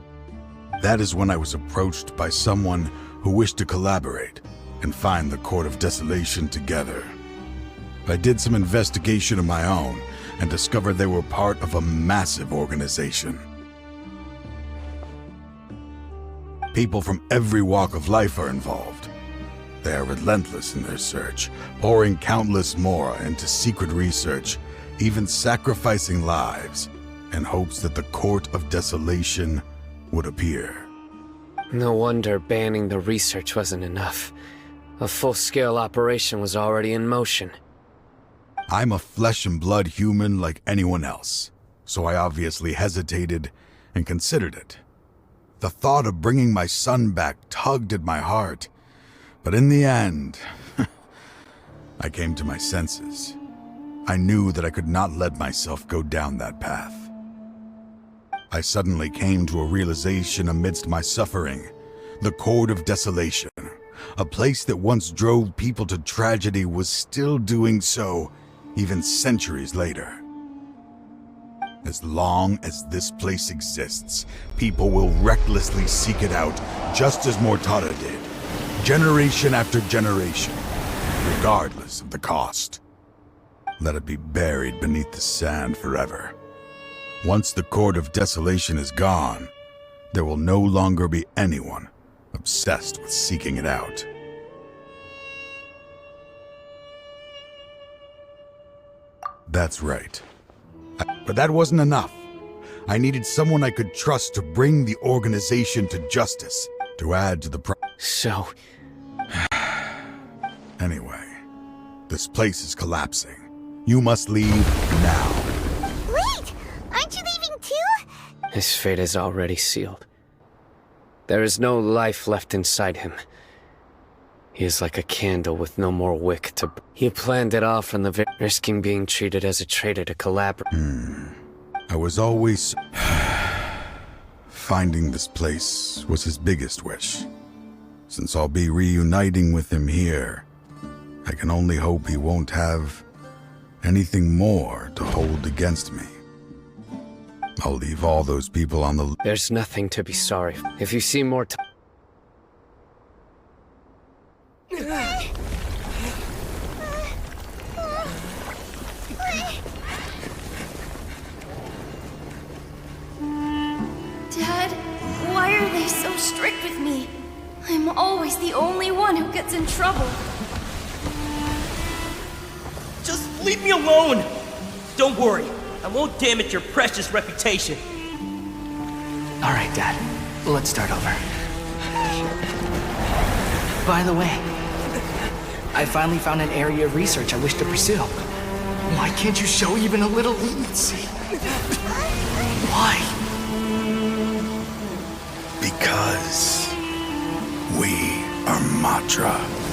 That is when I was approached by someone who wished to collaborate and find the Court of Desolation together. I did some investigation of my own and discovered they were part of a massive organization. People from every walk of life are involved. They are relentless in their search, pouring countless more into secret research, even sacrificing lives in hopes that the Court of Desolation would appear. No wonder banning the research wasn't enough. A full-scale operation was already in motion. I'm a flesh and blood human like anyone else, so I obviously hesitated and considered it. The thought of bringing my son back tugged at my heart, but in the end, I came to my senses. I knew that I could not let myself go down that path. I suddenly came to a realization amidst my suffering. The Court of Desolation, a place that once drove people to tragedy, was still doing so even centuries later. As long as this place exists, people will recklessly seek it out, just as Mortada did, generation after generation, regardless of the cost. Let it be buried beneath the sand forever. Once the Court of Desolation is gone, there will no longer be anyone obsessed with seeking it out. That's right. But that wasn't enough. I needed someone I could trust to bring the organization to justice, to add to the So... Anyway, this place is collapsing. You must leave now. Wait! Aren't you leaving too? his fate is already sealed. There is no life left inside him. He is like a candle with no more wick to... He planned it all from the risking being treated as a traitor to collaborate. I was always... Finding this place was his biggest wish. Since I'll be reuniting with him here, I can only hope he won't have anything more to hold against me. I'll leave all those people on the... There's nothing to be sorry for. If you see more time... Dad, why are they so strict with me? I'm always the only one who gets in trouble. Just leave me alone! Don't worry, I won't damage your precious reputation. Alright, Dad. Let's start over. By the way, I finally found an area of research I wish to pursue. Why can't you show even a little leniency? Why? Because... We are Matra.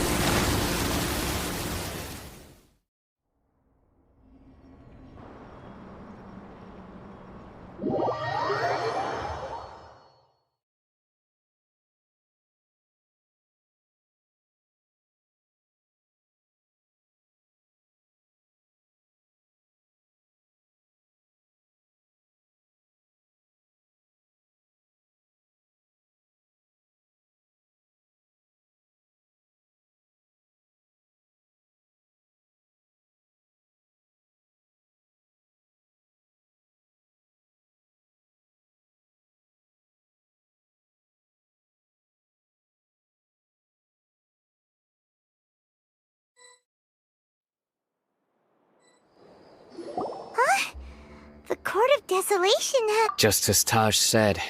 The Court of Desolation Just as Taj said,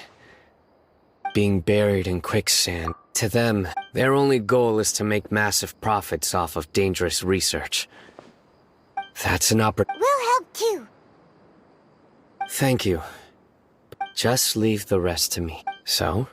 being buried in quicksand. To them, their only goal is to make massive profits off of dangerous research. That's an opportunity. We'll help too. Thank you. Just leave the rest to me. So?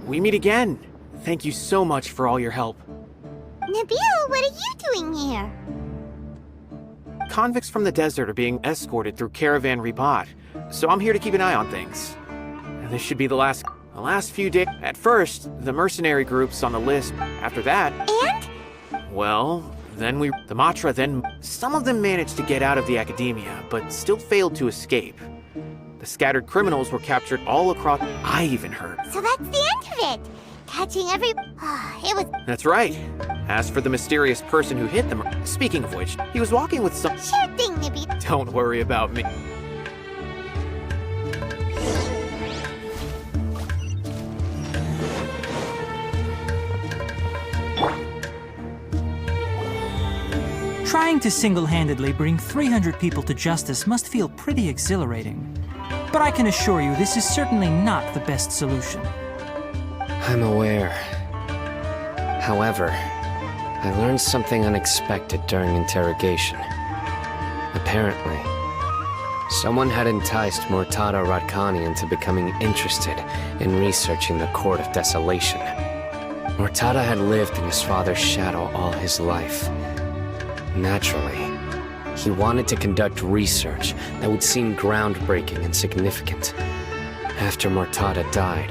We meet again. Thank you so much for all your help. Nabil, what are you doing here? Convicts from the desert are being escorted through Caravan Ribat, so I'm here to keep an eye on things. This should be the last few days. At first, the mercenary group's on the list. After that... And? Well, then the Matra some of them managed to get out of the academia, but still failed to escape. The scattered criminals were captured all across... I even heard. So that's the end of it. Catching every... it was... That's right. As for the mysterious person who hit them... Speaking of which, he was walking with some... Sure thing, Nabil. Don't worry about me. Trying to single-handedly bring 300 people to justice must feel pretty exhilarating. But I can assure you this is certainly not the best solution. I'm aware. However, I learned something unexpected during interrogation. Apparently, someone had enticed Murtada Radkani into becoming interested in researching the Court of Desolation. Murtada had lived in his father's shadow all his life. Naturally, he wanted to conduct research that would seem groundbreaking and significant. After Murtada died,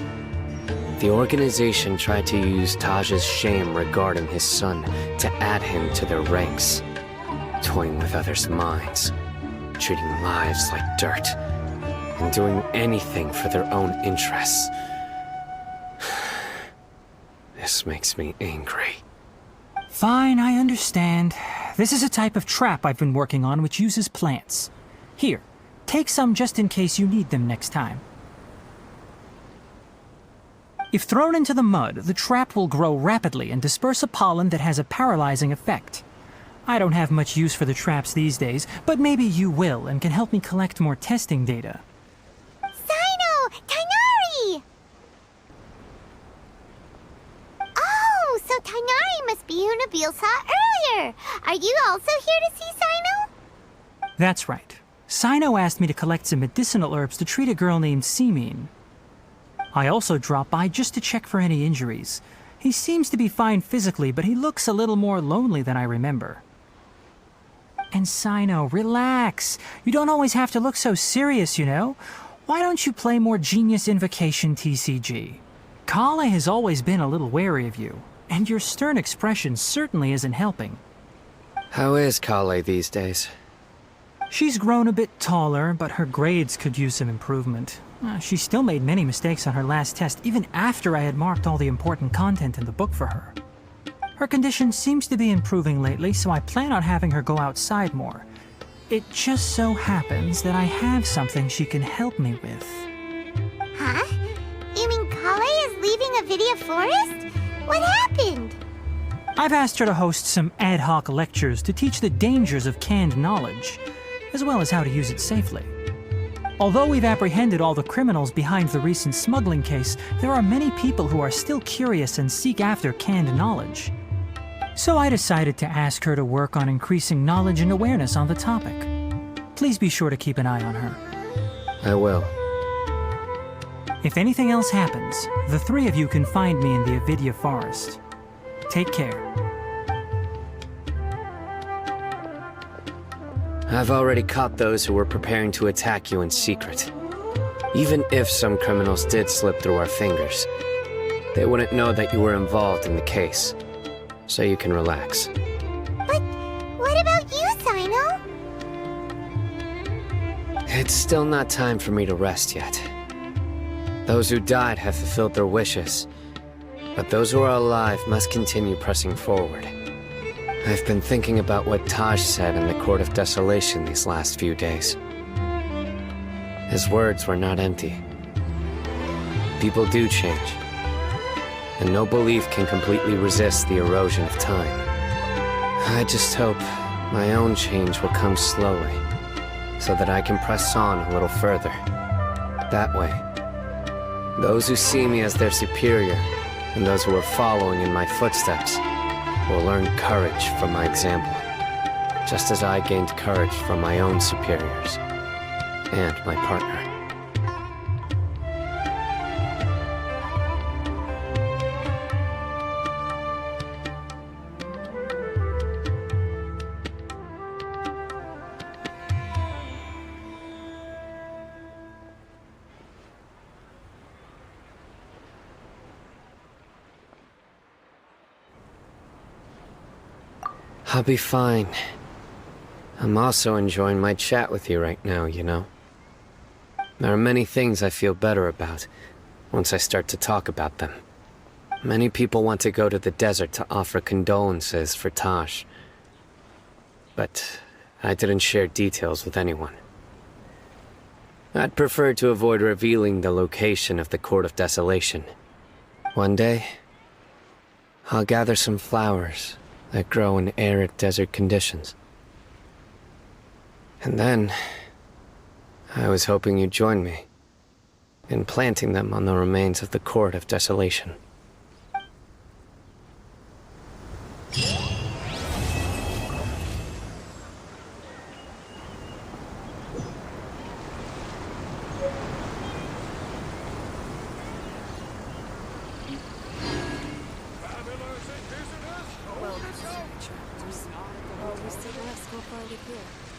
the organization tried to use Taj's shame regarding his son to add him to their ranks, toying with others' minds, treating lives like dirt, and doing anything for their own interests. This makes me angry. Fine, I understand. This is a type of trap I've been working on which uses plants. Here, take some just in case you need them next time. If thrown into the mud, the trap will grow rapidly and disperse a pollen that has a paralyzing effect. I don't have much use for the traps these days, but maybe you will and can help me collect more testing data. Cyno! Tighnari! Oh, so Tighnari must be who Nabil saw earlier. Are you also here to see Cyno? That's right. Cyno asked me to collect some medicinal herbs to treat a girl named Simin. I also dropped by just to check for any injuries. He seems to be fine physically, but he looks a little more lonely than I remember. And Cyno, relax. You don't always have to look so serious, you know? Why don't you play more Genius Invocation TCG? Kale has always been a little wary of you, and your stern expression certainly isn't helping. How is Kale these days? She's grown a bit taller, but her grades could use some improvement. She still made many mistakes on her last test, even after I had marked all the important content in the book for her. Her condition seems to be improving lately, so I plan on having her go outside more. It just so happens that I have something she can help me with. Huh? You mean Kale is leaving Avidia Forest? What happened? I've asked her to host some ad hoc lectures to teach the dangers of canned knowledge, as well as how to use it safely. Although we've apprehended all the criminals behind the recent smuggling case, there are many people who are still curious and seek after canned knowledge. So I decided to ask her to work on increasing knowledge and awareness on the topic. Please be sure to keep an eye on her. I will. If anything else happens, the three of you can find me in the Avidia Forest. Take care. I've already caught those who were preparing to attack you in secret. Even if some criminals did slip through our fingers, they wouldn't know that you were involved in the case. So you can relax. But what about you, Cyno? It's still not time for me to rest yet. Those who died have fulfilled their wishes, but those who are alive must continue pressing forward. I've been thinking about what Taj said in the Court of Desolation these last few days. His words were not empty. People do change, and no belief can completely resist the erosion of time. I just hope my own change will come slowly, so that I can press on a little further. That way, those who see me as their superior, and those who are following in my footsteps, will learn courage from my example, just as I gained courage from my own superiors and my partner. I'll be fine. I'm also enjoying my chat with you right now, you know? There are many things I feel better about once I start to talk about them. Many people want to go to the desert to offer condolences for Taj. But I didn't share details with anyone. I'd prefer to avoid revealing the location of the Court of Desolation. One day, I'll gather some flowers that grow in arid desert conditions. And then, I was hoping you'd join me in planting them on the remains of the Court of Desolation. Well, we still have scope for it here.